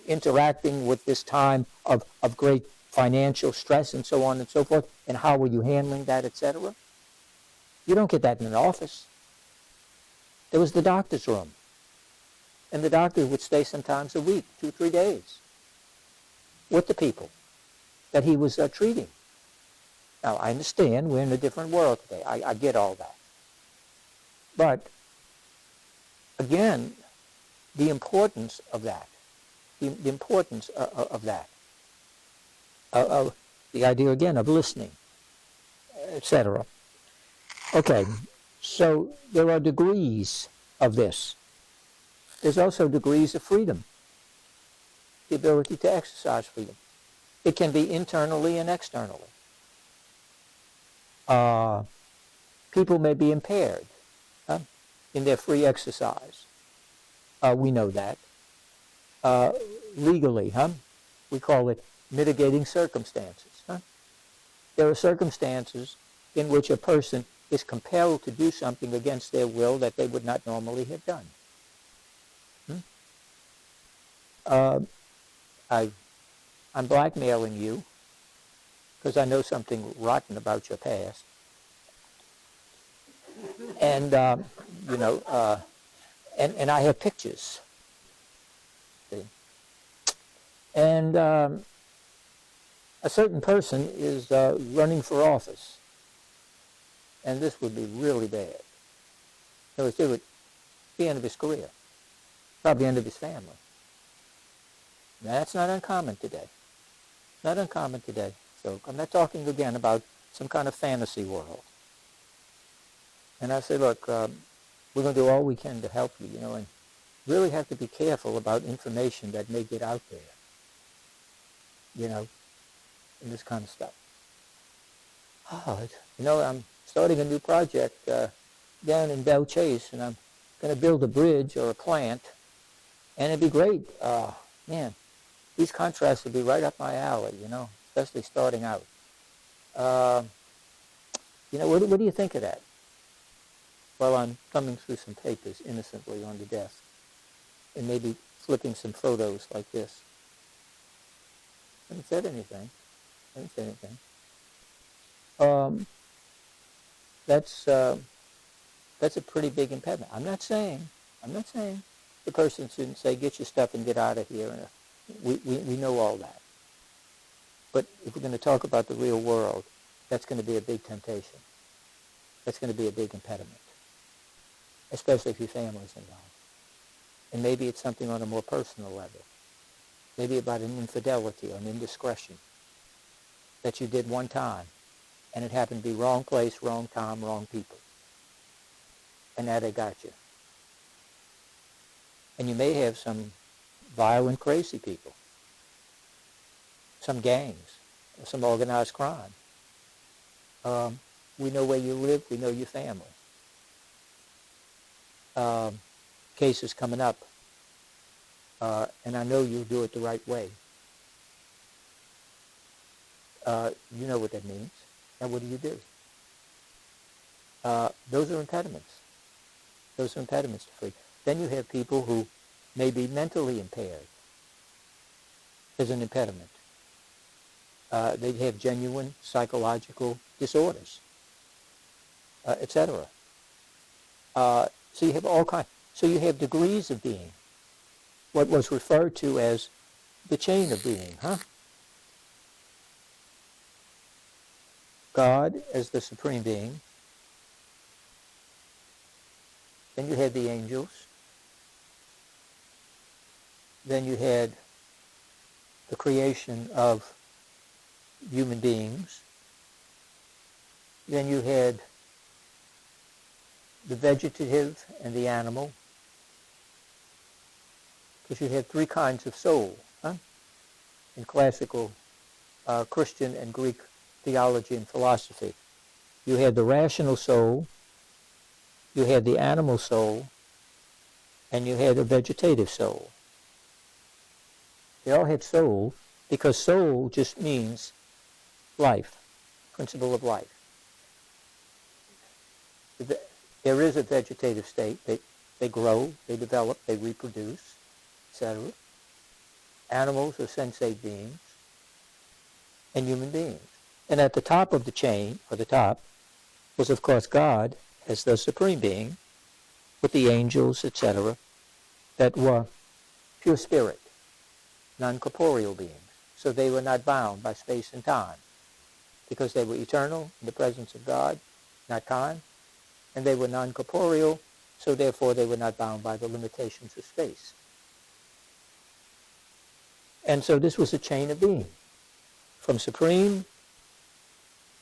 Speaker 1: interacting with this time of great financial stress and so on and so forth, and how were you handling that, etc.? You don't get that in an office. There was the doctor's room. And the doctor would stay sometimes a week, 2-3 days, with the people that he was treating. Now, I understand we're in a different world today. I get all that. But, again, the importance of that, the importance of that, of the idea, again, of listening, etc. Okay, so there are degrees of this. There's also degrees of freedom, the ability to exercise freedom. It can be internally and externally. People may be impaired in their free exercise. We know that. Legally, we call it mitigating circumstances. There are circumstances in which a person is compelled to do something against their will that they would not normally have done. I'm blackmailing you because I know something rotten about your past. And, and I have pictures. See? And a certain person is running for office. And this would be really bad. So it would be the end of his career. Probably the end of his family. Now, that's not uncommon today. Not uncommon today. So I'm not talking again about some kind of fantasy world. And I say, look, we're going to do all we can to help you, and really have to be careful about information that may get out there, and this kind of stuff. I'm starting a new project down in Belle Chase, and I'm going to build a bridge or a plant, and it'd be great. Man, these contrasts would be right up my alley, especially starting out. What do you think of that? While I'm thumbing through some papers innocently on the desk, and maybe flipping some photos like this. I haven't said anything. That's a pretty big impediment. I'm not saying the person shouldn't say, get your stuff and get out of here. We know all that. But if we're going to talk about the real world, that's going to be a big temptation. That's going to be a big impediment, especially if your family's involved. And maybe it's something on a more personal level. Maybe about an infidelity or an indiscretion that you did one time, and it happened to be wrong place, wrong time, wrong people. And now they got you. And you may have some violent, crazy people, some gangs, or some organized crime. We know where you live. We know your family. Cases coming up, and I know you'll do it the right way. You know what that means. Now what do? Those are impediments. Those are impediments to freedom. Then you have people who may be mentally impaired as an impediment. They have genuine psychological disorders, etc. So you have all kinds. So you have degrees of being, what was referred to as the chain of being, God as the supreme being. Then you had the angels. Then you had the creation of human beings. Then you had the vegetative and the animal, because you had three kinds of soul in classical Christian and Greek theology and philosophy. You had the rational soul, you had the animal soul, and you had a vegetative soul. They all had soul because soul just means life, principle of life. There is a vegetative state. They grow, they develop, they reproduce, etc. Animals are sensate beings, and human beings. And at the top of the chain, or the top, was of course God as the supreme being, with the angels, etc., that were pure spirit, non-corporeal beings. So they were not bound by space and time, because they were eternal in the presence of God, not time, and they were non-corporeal, so therefore they were not bound by the limitations of space. And so this was a chain of being, from supreme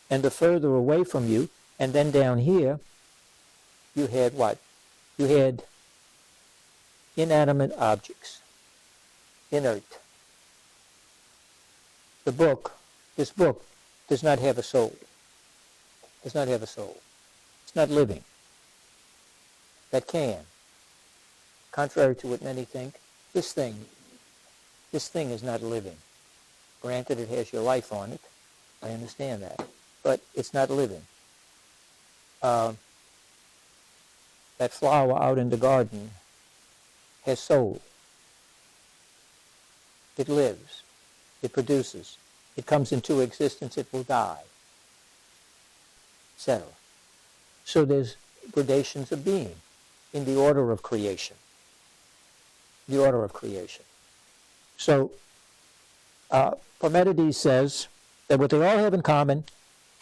Speaker 1: and the further away from you, and then down here, you had what? You had inanimate objects, inert. This book, does not have a soul. Does not have a soul. It's not living. That can. Contrary to what many think, this thing is not living. Granted, it has your life on it. I understand that. But it's not living. That flower out in the garden has soul. It lives. It produces. It comes into existence. It will die, etc. So there's gradations of being in the order of creation. The order of creation. So Parmenides says that what they all have in common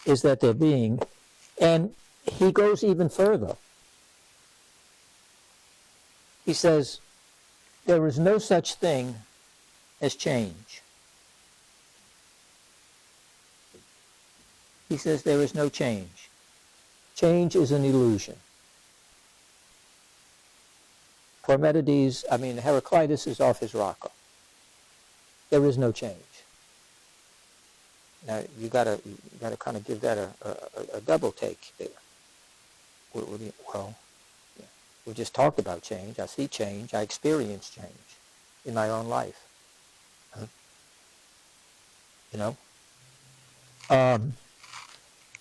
Speaker 1: is that they're being, and he goes even further. He says there is no such thing as change. He says there is no change. Change is an illusion. Heraclitus is off his rocker. There is no change. Now you gotta kind of give that a double take there. Well, yeah, we just talked about change. I see change. I experience change in my own life. You know.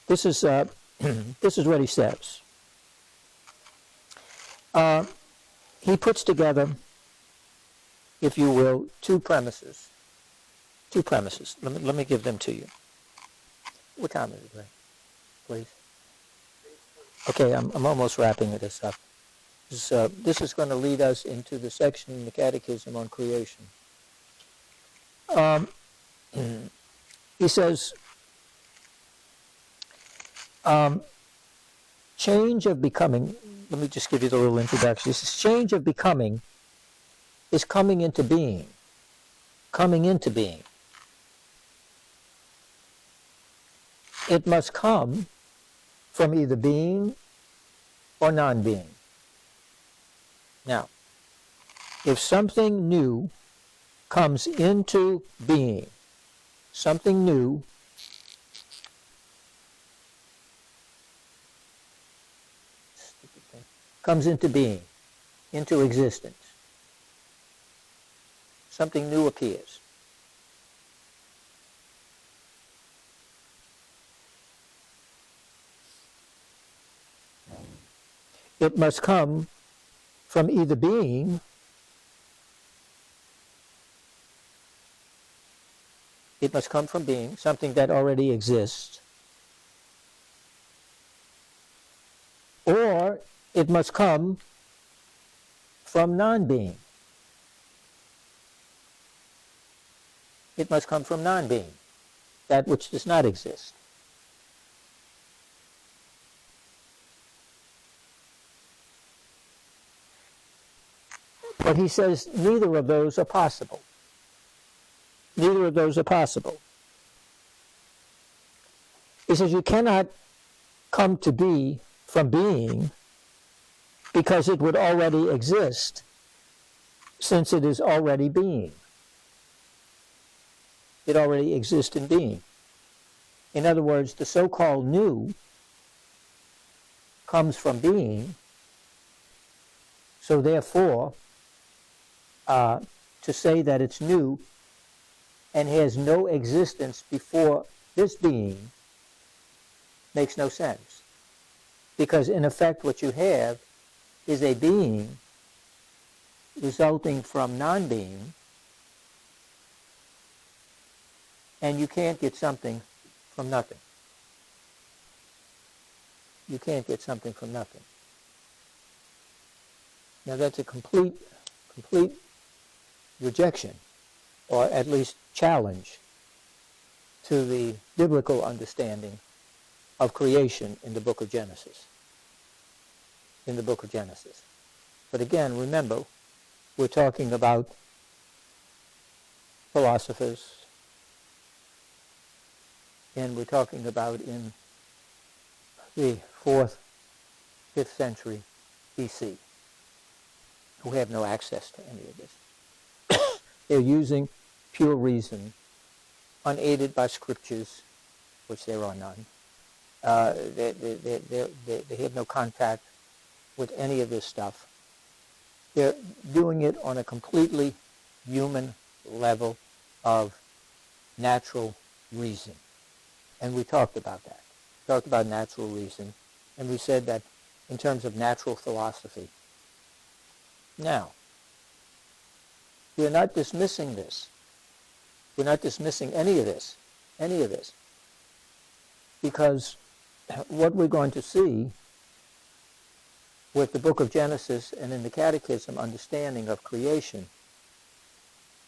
Speaker 1: This is this is what he says. He puts together, if you will, two premises. Two premises. Let me give them to you. What time is it, Ray? Please. Okay, I'm almost wrapping this up. This is going to lead us into the section in the Catechism on creation. He says, change of becoming, let me just give you the little introduction. He says, change of becoming is coming into being. Coming into being. It must come from either being or non-being. Now, if something new comes into being, something new comes into being, into existence, something new appears. It must come from either being something that already exists, or it must come from non-being. It must come from non-being, that which does not exist. But he says neither of those are possible. Neither of those are possible. He says you cannot come to be from being because it would already exist, since it is already being. It already exists in being. In other words, the so-called new comes from being, so therefore, to say that it's new and has no existence before this being makes no sense. Because in effect what you have is a being resulting from non-being, and you can't get something from nothing. You can't get something from nothing. Now that's a complete rejection, or at least challenge, to the biblical understanding of creation in the book of Genesis. In the book of Genesis. But again, remember, we're talking about philosophers, and we're talking about in the 4th, 5th century BC, who have no access to any of this. They're using pure reason, unaided by scriptures, which there are none. They have no contact with any of this stuff. They're doing it on a completely human level of natural reason. And we talked about that. We talked about natural reason, and we said that in terms of natural philosophy. Now, we're not dismissing this. We're not dismissing any of this. Because what we're going to see with the book of Genesis and in the Catechism understanding of creation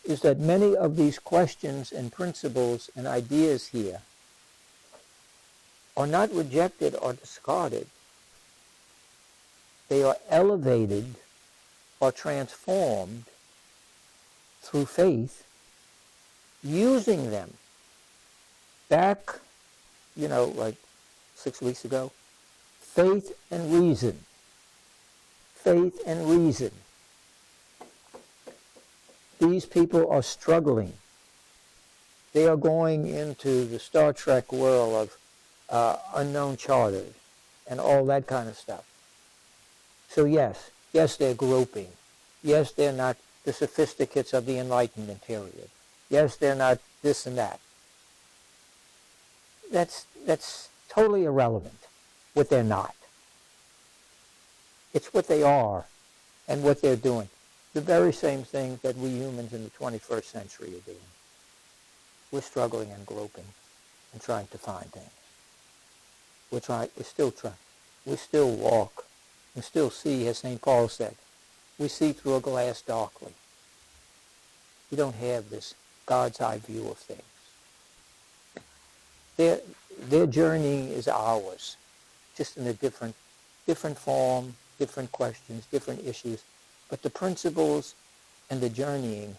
Speaker 1: is that many of these questions and principles and ideas here are not rejected or discarded. They are elevated or transformed through faith, using them back, like 6 weeks ago. Faith and reason. Faith and reason. These people are struggling. They are going into the Star Trek world of unknown charters and all that kind of stuff. So yes, they're groping. Yes, they're not the sophisticates of the Enlightenment period. Yes, they're not this and that. That's totally irrelevant, what they're not. It's what they are and what they're doing. The very same thing that we humans in the 21st century are doing. We're struggling and groping and trying to find things. We're still trying. We still walk and still see, as St. Paul said. We see through a glass darkly. We don't have this God's eye view of things. Their journey is ours, just in a different form, different questions, different issues. But the principles and the journeying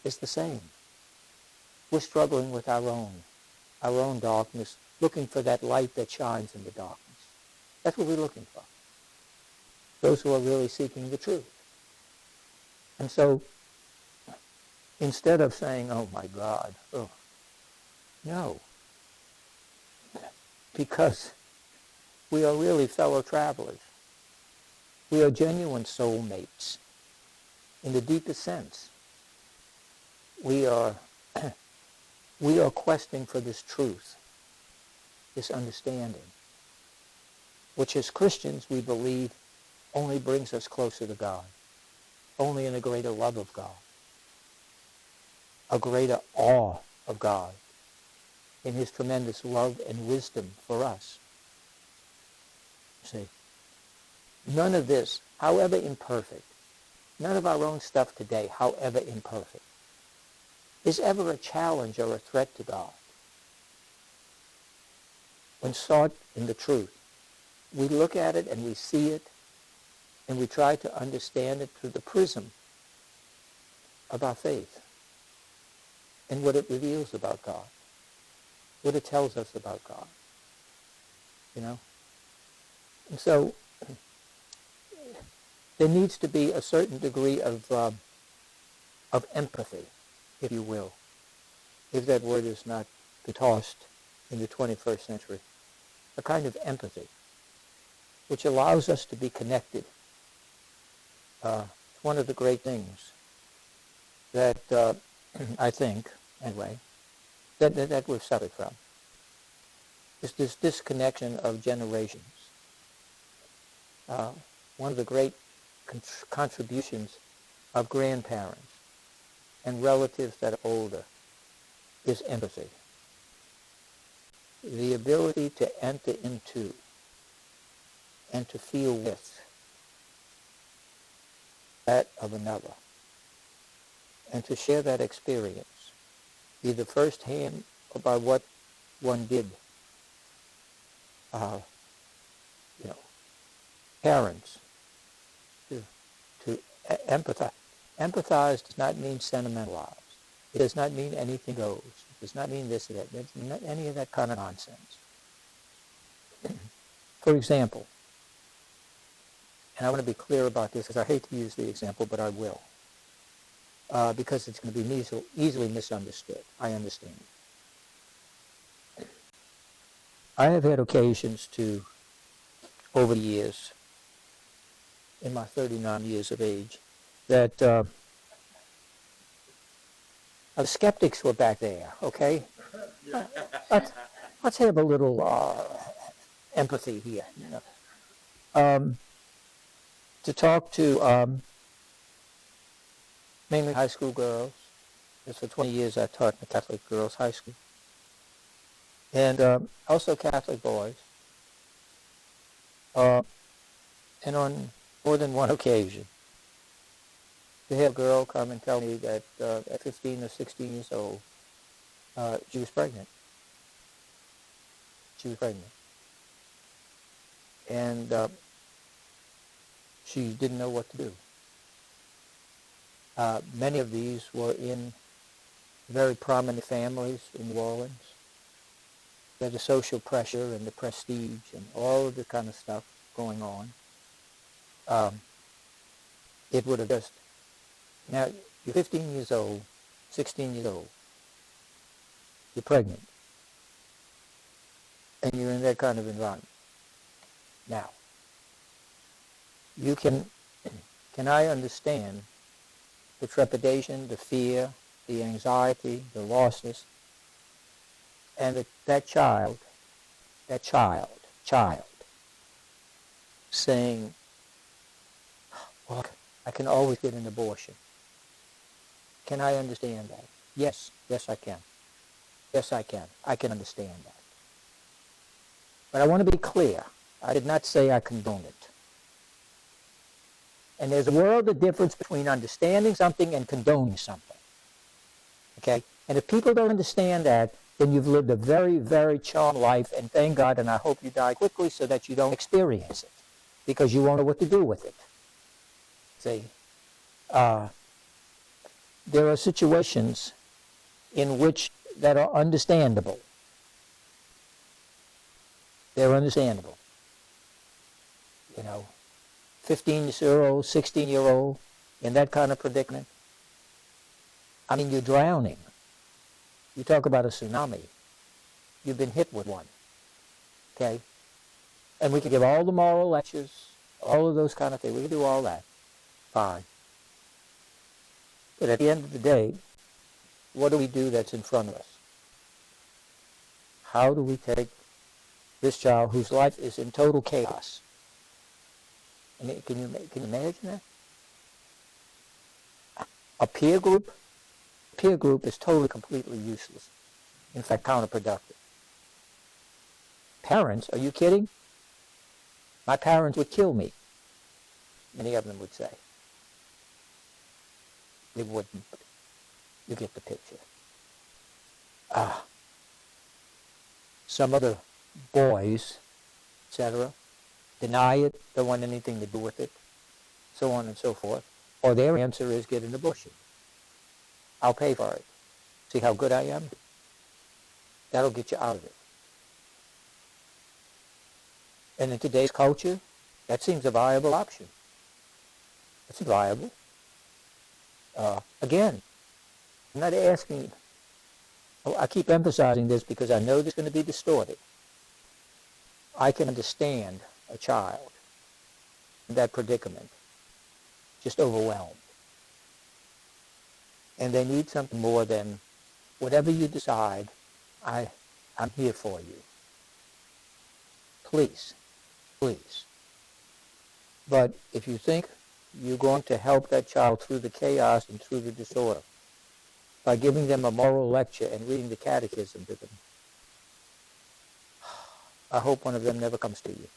Speaker 1: is the same. We're struggling with our own darkness, looking for that light that shines in the darkness. That's what we're looking for. Those who are really seeking the truth. And so, instead of saying, oh my God, no. Because we are really fellow travelers. We are genuine soulmates in the deepest sense. We are questing for this truth, this understanding, which as Christians we believe only brings us closer to God, only in a greater love of God, a greater awe of God, in his tremendous love and wisdom for us. See, none of this, however imperfect, none of our own stuff today, however imperfect, is ever a challenge or a threat to God. When sought in the truth, we look at it and we see it, and we try to understand it through the prism of our faith and what it reveals about God, what it tells us about God, And so there needs to be a certain degree of empathy, if you will, if that word is not tossed in the 21st century, a kind of empathy, which allows us to be connected. It's one of the great things that I think, anyway, that we've suffered from, is this disconnection of generations. One of the great contributions of grandparents and relatives that are older is empathy. The ability to enter into and to feel with that of another, and to share that experience, either firsthand or by what one did. Parents, to empathize. Empathize does not mean sentimentalize. It does not mean anything goes. It does not mean this or that. It's not any of that kind of nonsense. For example, and I want to be clear about this because I hate to use the example, but I will, because it's going to be easily misunderstood. I understand. I have had occasions to, over the years, in my 39 years of age, that the skeptics were back there, okay? Let's have a little empathy here. To talk to mainly high school girls. Because for 20 years I taught in the Catholic girls' high school. And also Catholic boys. And on more than one occasion, to have a girl come and tell me that at 15 or 16 years old, she was pregnant. She was pregnant. And she didn't know what to do. Many of these were in very prominent families in New Orleans. There's the social pressure and the prestige and all of the kind of stuff going on. It would have just... Now, You're 15 years old, 16 years old. You're pregnant. And you're in that kind of environment. Now, can I understand the trepidation, the fear, the anxiety, the losses, and that child, saying, well, I can always get an abortion. Can I understand that? Yes, I can. Yes, I can. I can understand that. But I want to be clear. I did not say I condone it. And there's a world of difference between understanding something and condoning something. Okay? And if people don't understand that, then you've lived a very, very charmed life, and thank God, and I hope you die quickly so that you don't experience it, because you won't know what to do with it. See? There are situations in which that are understandable. They're understandable. 15-year-old, 16-year-old, in that kind of predicament. I mean, you're drowning. You talk about a tsunami. You've been hit with one. Okay? And we can give all the moral lectures, all of those kind of things. We can do all that. Fine. But at the end of the day, what do we do that's in front of us? How do we take this child whose life is in total chaos? I mean, can you imagine that? A peer group is totally, completely useless. In fact, counterproductive. Parents, are you kidding? My parents would kill me, many of them would say. They wouldn't, but you get the picture. Some other boys, etc., deny it, don't want anything to do with it, so on and so forth. Or their answer is get an abortion. I'll pay for it. See how good I am? That'll get you out of it. And in today's culture, that seems a viable option. It's viable. Again, I'm not asking, I keep emphasizing this because I know this is going to be distorted. I can understand a child in that predicament, just overwhelmed. And they need something more than, whatever you decide, I'm here for you. Please. But if you think you're going to help that child through the chaos and through the disorder by giving them a moral lecture and reading the catechism to them, I hope one of them never comes to you,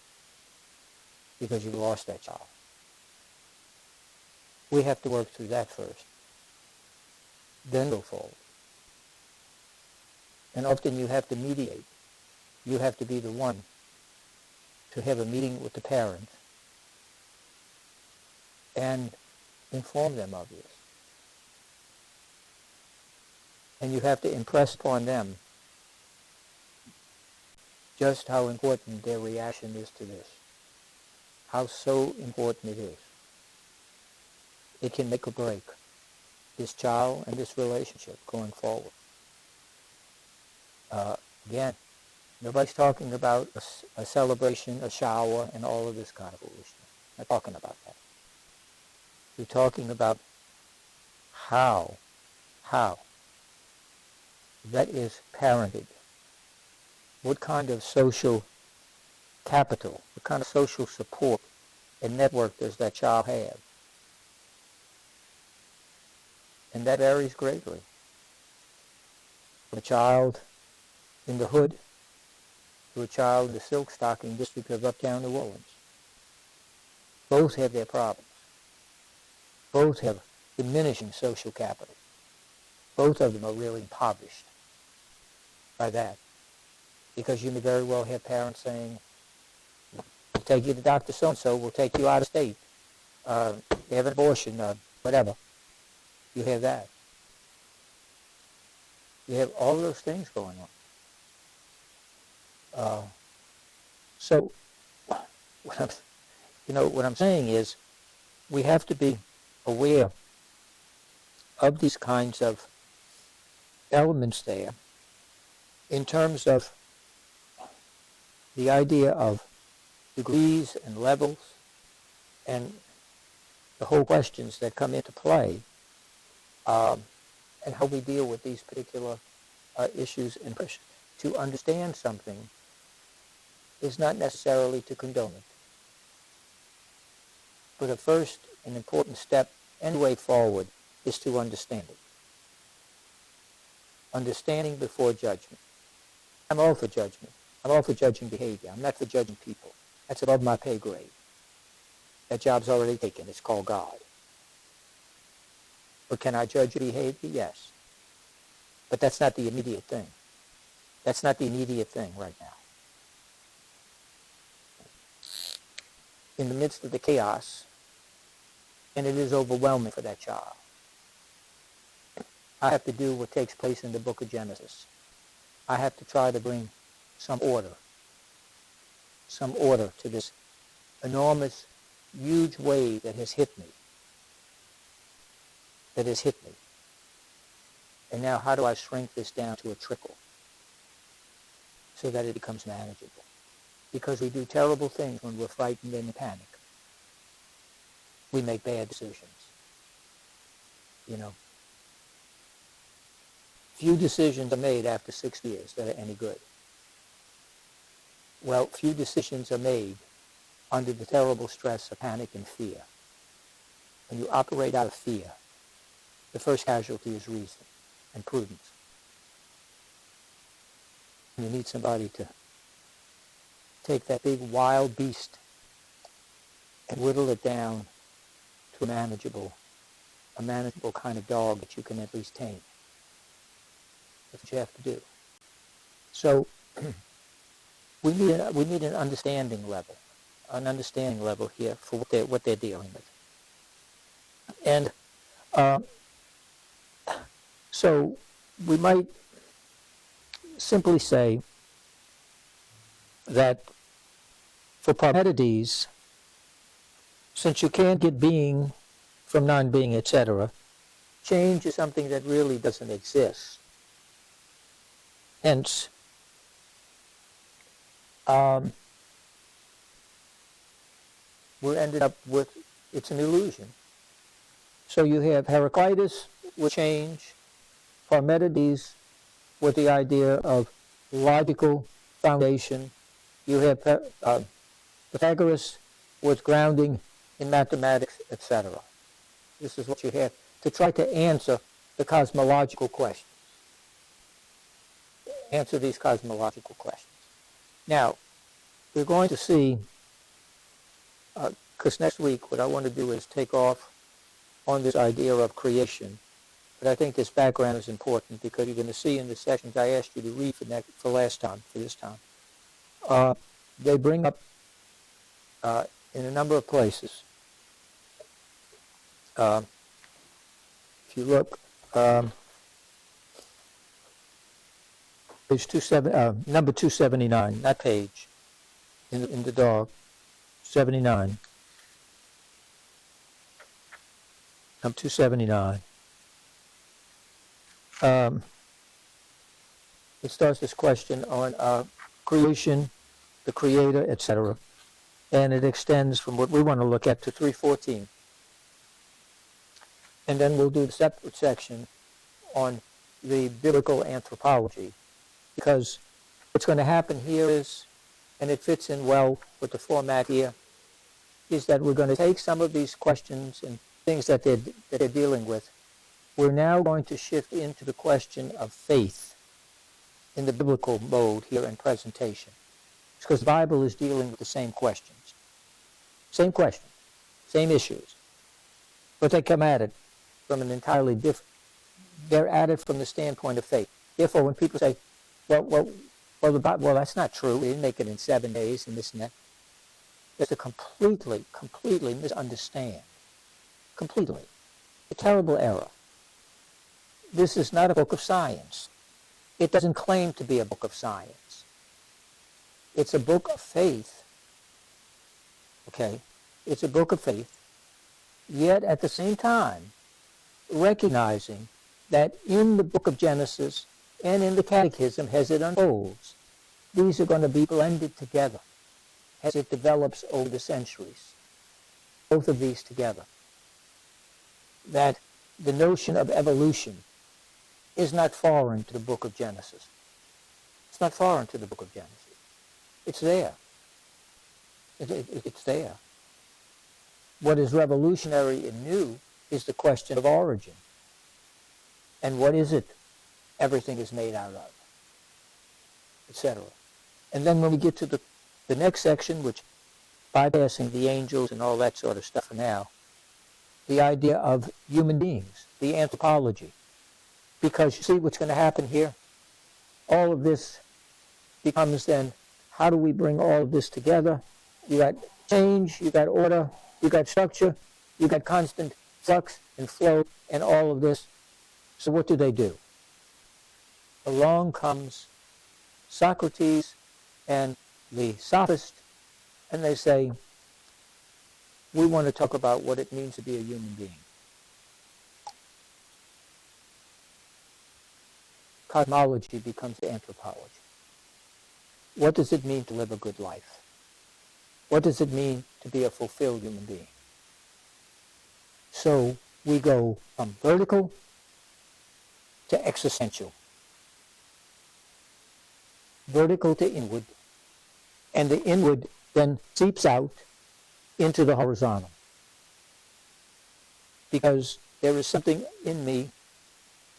Speaker 1: because you've lost that child. We have to work through that first, then go forward. And often you have to mediate. You have to be the one to have a meeting with the parent and inform them of this. And you have to impress upon them just how important their reaction is to this. How so important it is. It can make or break this child and this relationship going forward. Again, nobody's talking about a celebration, a shower, and all of this kind of foolishness. I'm not talking about that. We're talking about how that is parented. What kind of social capital, what kind of social support and network does that child have? And that varies greatly. From a child in the hood to a child in the silk stocking district of uptown New Orleans. Both have their problems. Both have diminishing social capital. Both of them are really impoverished by that. Because you may very well have parents saying, we'll take you to Dr. So-and-so, we'll take you out of state. They have an abortion, whatever. You have that. You have all those things going on. So, what I'm saying is, we have to be aware of these kinds of elements there in terms of the idea of degrees and levels and the whole questions that come into play, and how we deal with these particular issues and pressures. To understand something is not necessarily to condone it, but a first and important step and way forward is to understand it. Understanding before judgment. I'm all for judgment. I'm all for judging behavior. I'm not for judging people. That's above my pay grade. That job's already taken. It's called God. But can I judge your behavior? Yes. But that's not the immediate thing. That's not the immediate thing right now. In the midst of the chaos, and it is overwhelming for that child, I have to do what takes place in the book of Genesis. I have to try to bring some order to this enormous, huge wave that has hit me. And now how do I shrink this down to a trickle so that it becomes manageable? Because we do terrible things when we're frightened and in panic. We make bad decisions. Few decisions are made after 6 years that are any good. Well, few decisions are made under the terrible stress of panic and fear. When you operate out of fear, the first casualty is reason and prudence. You need somebody to take that big wild beast and whittle it down to a manageable kind of dog that you can at least tame. That's what you have to do. So we need an understanding level here for what they're dealing with. And so we might simply say that for Parmenides, since you can't get being from non-being, etc., change is something that really doesn't exist. Hence, we're ended up with, it's an illusion. So you have Heraclitus with change, Parmenides with the idea of logical foundation. You have Pythagoras with grounding in mathematics, etc. This is what you have to try to answer the cosmological questions. Answer these cosmological questions. Now, we're going to see, because next week what I want to do is take off on this idea of creation. But I think this background is important because you're going to see in the sessions I asked you to read for this time. They bring up in a number of places. If you look, page number 279, not page, in the dog, 79. Number 279. It starts this question on creation, the creator, etc. And it extends from what we want to look at to 314. And then we'll do a separate section on the biblical anthropology, because what's going to happen here is, and it fits in well with the format here, is that we're going to take some of these questions and things that they're dealing with. We're now going to shift into the question of faith in the biblical mode here in presentation. It's because the Bible is dealing with the same questions. Same questions, same issues. But they come at it from an entirely different, they're at it from the standpoint of faith. Therefore, when people say, well, that's not true, they didn't make it in 7 days and this and that, that's to completely misunderstand. Completely. A terrible error. This is not a book of science. It doesn't claim to be a book of science. It's a book of faith. Okay? It's a book of faith. Yet at the same time, recognizing that in the book of Genesis and in the Catechism as it unfolds, these are going to be blended together as it develops over the centuries. Both of these together. That the notion of evolution is not foreign to the book of Genesis. It's not foreign to the book of Genesis. It's there. It's there. What is revolutionary and new is the question of origin. And what is it everything is made out of, etc. And then when we get to the next section, which bypassing the angels and all that sort of stuff for now, the idea of human beings, the anthropology. Because you see what's going to happen here? All of this becomes then, how do we bring all of this together? You got change, you got order, you got structure, you got constant flux and flow and all of this. So what do? Along comes Socrates and the sophist, and they say, we want to talk about what it means to be a human being. Cosmology becomes anthropology. What does it mean to live a good life? What does it mean to be a fulfilled human being? So we go from vertical to existential. Vertical to inward. And the inward then seeps out into the horizontal. Because there is something in me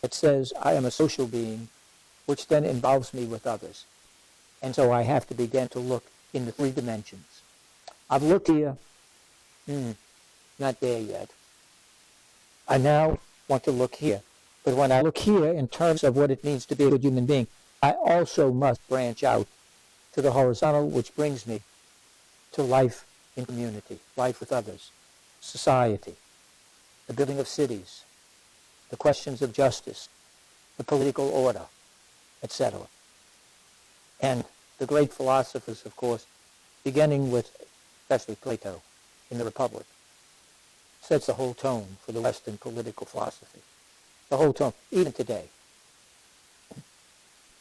Speaker 1: that says I am a social being, which then involves me with others. And so I have to begin to look in the three dimensions. I've looked here, not there yet. I now want to look here. But when I look here in terms of what it means to be a good human being, I also must branch out to the horizontal, which brings me to life in community, life with others, society, the building of cities, the questions of justice, the political order, etc. And the great philosophers, of course, beginning with especially Plato in the Republic, sets the whole tone for the Western political philosophy. The whole tone, even today.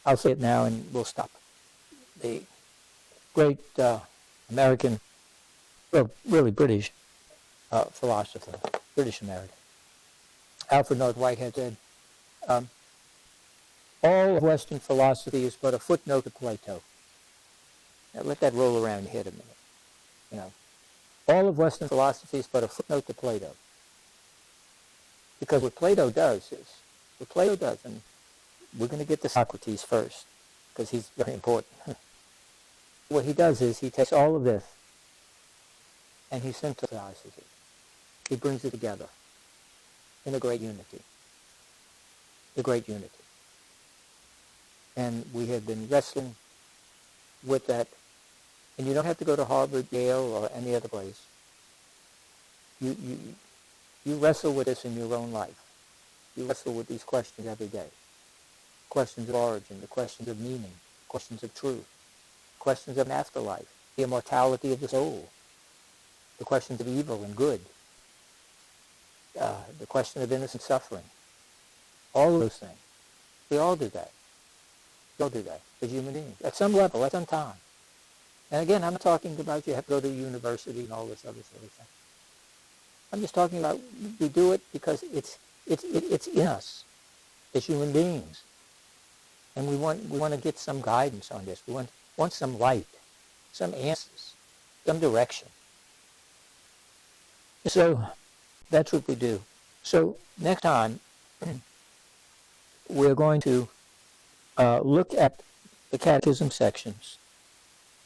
Speaker 1: I'll say it now and we'll stop. The great American, well, really British philosopher, British American, Alfred North Whitehead said, all of Western philosophy is but a footnote to Plato. Now let that roll around your head a minute. You know, all of Western philosophy is but a footnote to Plato. Because what Plato does, and we're going to get to Socrates first, because he's very important. What he does is he takes all of this and he synthesizes it. He brings it together in a great unity. The great unity. And we have been wrestling with that. And you don't have to go to Harvard, Yale, or any other place. You wrestle with this in your own life. You wrestle with these questions every day. Questions of origin, the questions of meaning, questions of truth, questions of an afterlife, the immortality of the soul, the questions of evil and good, the question of innocent suffering. All of those things. We all do that. We all do that as human beings. At some level, at some time. And again, I'm not talking about you have to go to university and all this other sort of thing. I'm just talking about we do it because it's in us as human beings. And we want to get some guidance on this. We want some light, some answers, some direction. So that's what we do. So next time, we're going to look at the Catechism sections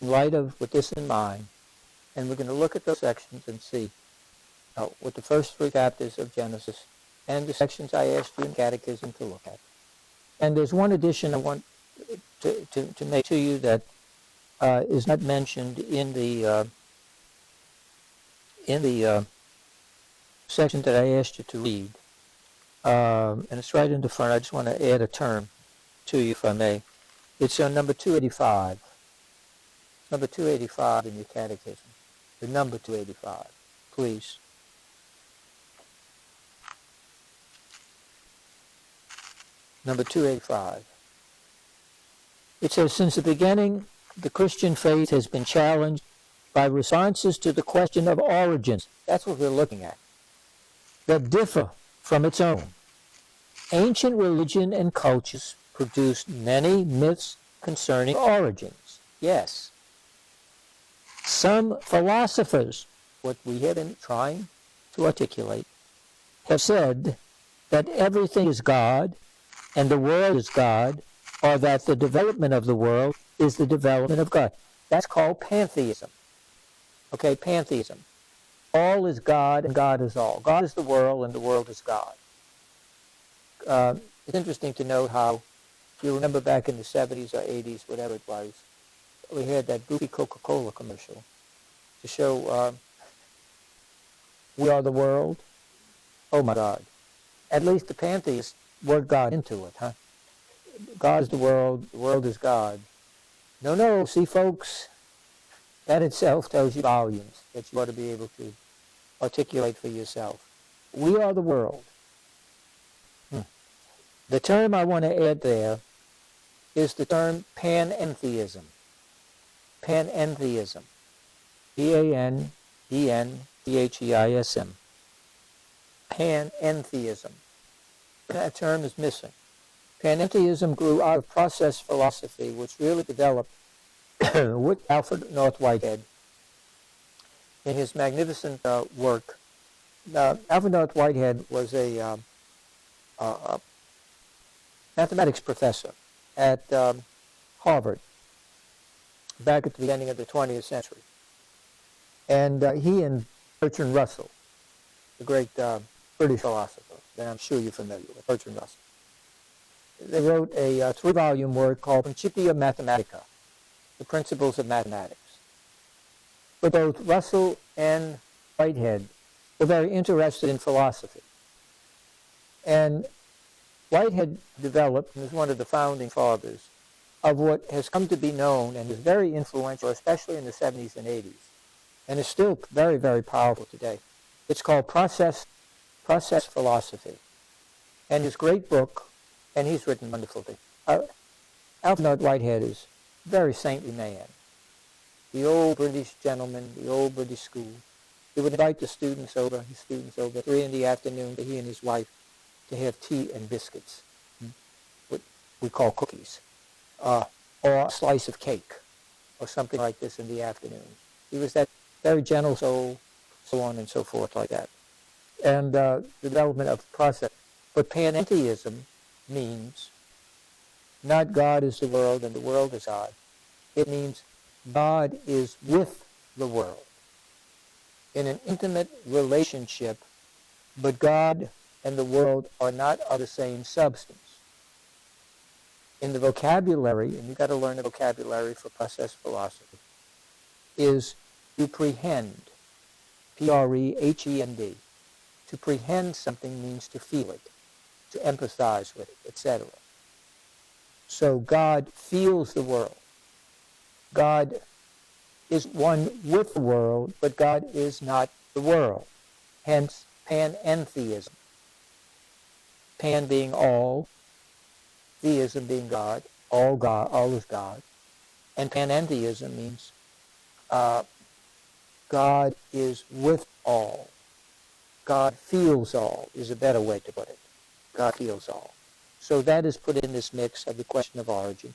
Speaker 1: in light of with this in mind, and we're going to look at those sections and see what the first three chapters of Genesis and the sections I asked you in Catechism to look at. And there's one addition I want to make to you that is not mentioned in the section that I asked you to read, and it's right in the front. I just want to add a term to you, if I may. It's on number 285. Number 285 in your Catechism. The number 285, please. number 285. It says, since the beginning, the Christian faith has been challenged by responses to the question of origins. That's what we're looking at. That differ from its own. Ancient religion and cultures produced many myths concerning origins. Yes. Some philosophers, what we have been trying to articulate, have said that everything is God and the world is God, or that the development of the world is the development of God. That's called pantheism. Okay, pantheism. All is God and God is all. God is the world and the world is God. It's interesting to note how, if you remember back in the 70s or 80s, whatever it was, we had that goofy Coca-Cola commercial to show we are the world. Oh my God. At least the pantheists word God into it, huh? God is the world is God. No, see folks, that itself tells you volumes that you ought to be able to articulate for yourself. We are the world. The term I want to add there is the term panentheism. Panentheism. Panentheism. Panentheism. That term is missing. Panentheism grew out of process philosophy, which really developed with Alfred North Whitehead in his magnificent work. Alfred North Whitehead was a mathematics professor at Harvard back at the beginning of the 20th century. And he and Bertrand Russell, the great British philosopher that I'm sure you're familiar with, Bertrand Russell, they wrote a 3-volume work called Principia Mathematica, the Principles of Mathematics. But both Russell and Whitehead were very interested in philosophy. And Whitehead developed, and was one of the founding fathers, of what has come to be known and is very influential, especially in the 70s and 80s, and is still very, very powerful today. It's called process philosophy. And his great book, and he's written wonderful things. Alfred North Whitehead is a very saintly man. The old British gentleman, the old British school. He would invite his students over at 3 in the afternoon, to he and his wife, to have tea and biscuits, what we call cookies, or a slice of cake, or something like this in the afternoon. He was that very gentle soul, so on and so forth like that. And the development of process. But panentheism means not God is the world and the world is God. It means God is with the world in an intimate relationship, but God and the world are not of the same substance. In the vocabulary, and you've got to learn the vocabulary for process philosophy, is to prehend, P-R-E-H-E-N-D. To prehend something means to feel it, to empathize with it, etc. So God feels the world. God is one with the world, but God is not the world. Hence, panentheism. Pan being all, theism being God, all is God. And panentheism means God is with all. God feels all is a better way to put it. God feels all. So that is put in this mix of the question of origin.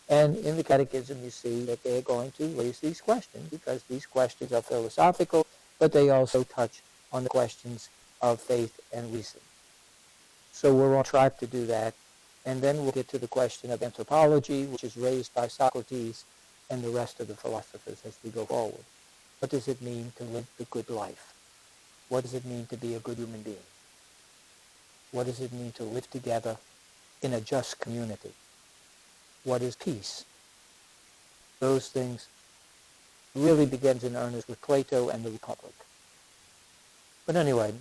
Speaker 1: And in the Catechism, you see that they're going to raise these questions because these questions are philosophical, but they also touch on the questions of faith and reason. So we're on track to do that. And then we'll get to the question of anthropology, which is raised by Socrates and the rest of the philosophers as we go forward. What does it mean to live the good life? What does it mean to be a good human being? What does it mean to live together in a just community? What is peace? Those things really begins in earnest with Plato and the Republic. But anyway,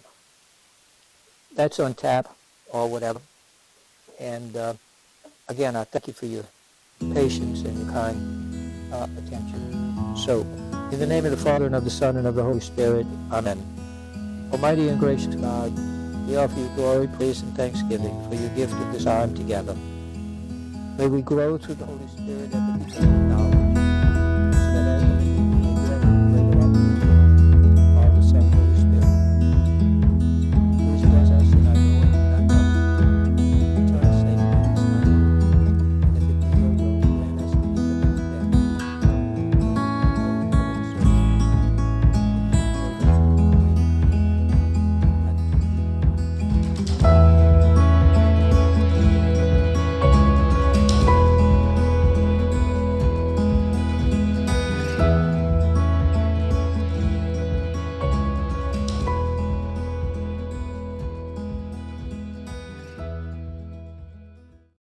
Speaker 1: that's on tap or whatever. And again, I thank you for your patience and your kind attention. So, in the name of the Father, and of the Son, and of the Holy Spirit, Amen. Almighty and gracious God, We offer you glory, praise, and thanksgiving for your gift of this time together. May we grow through the Holy Spirit at the beginning of knowledge.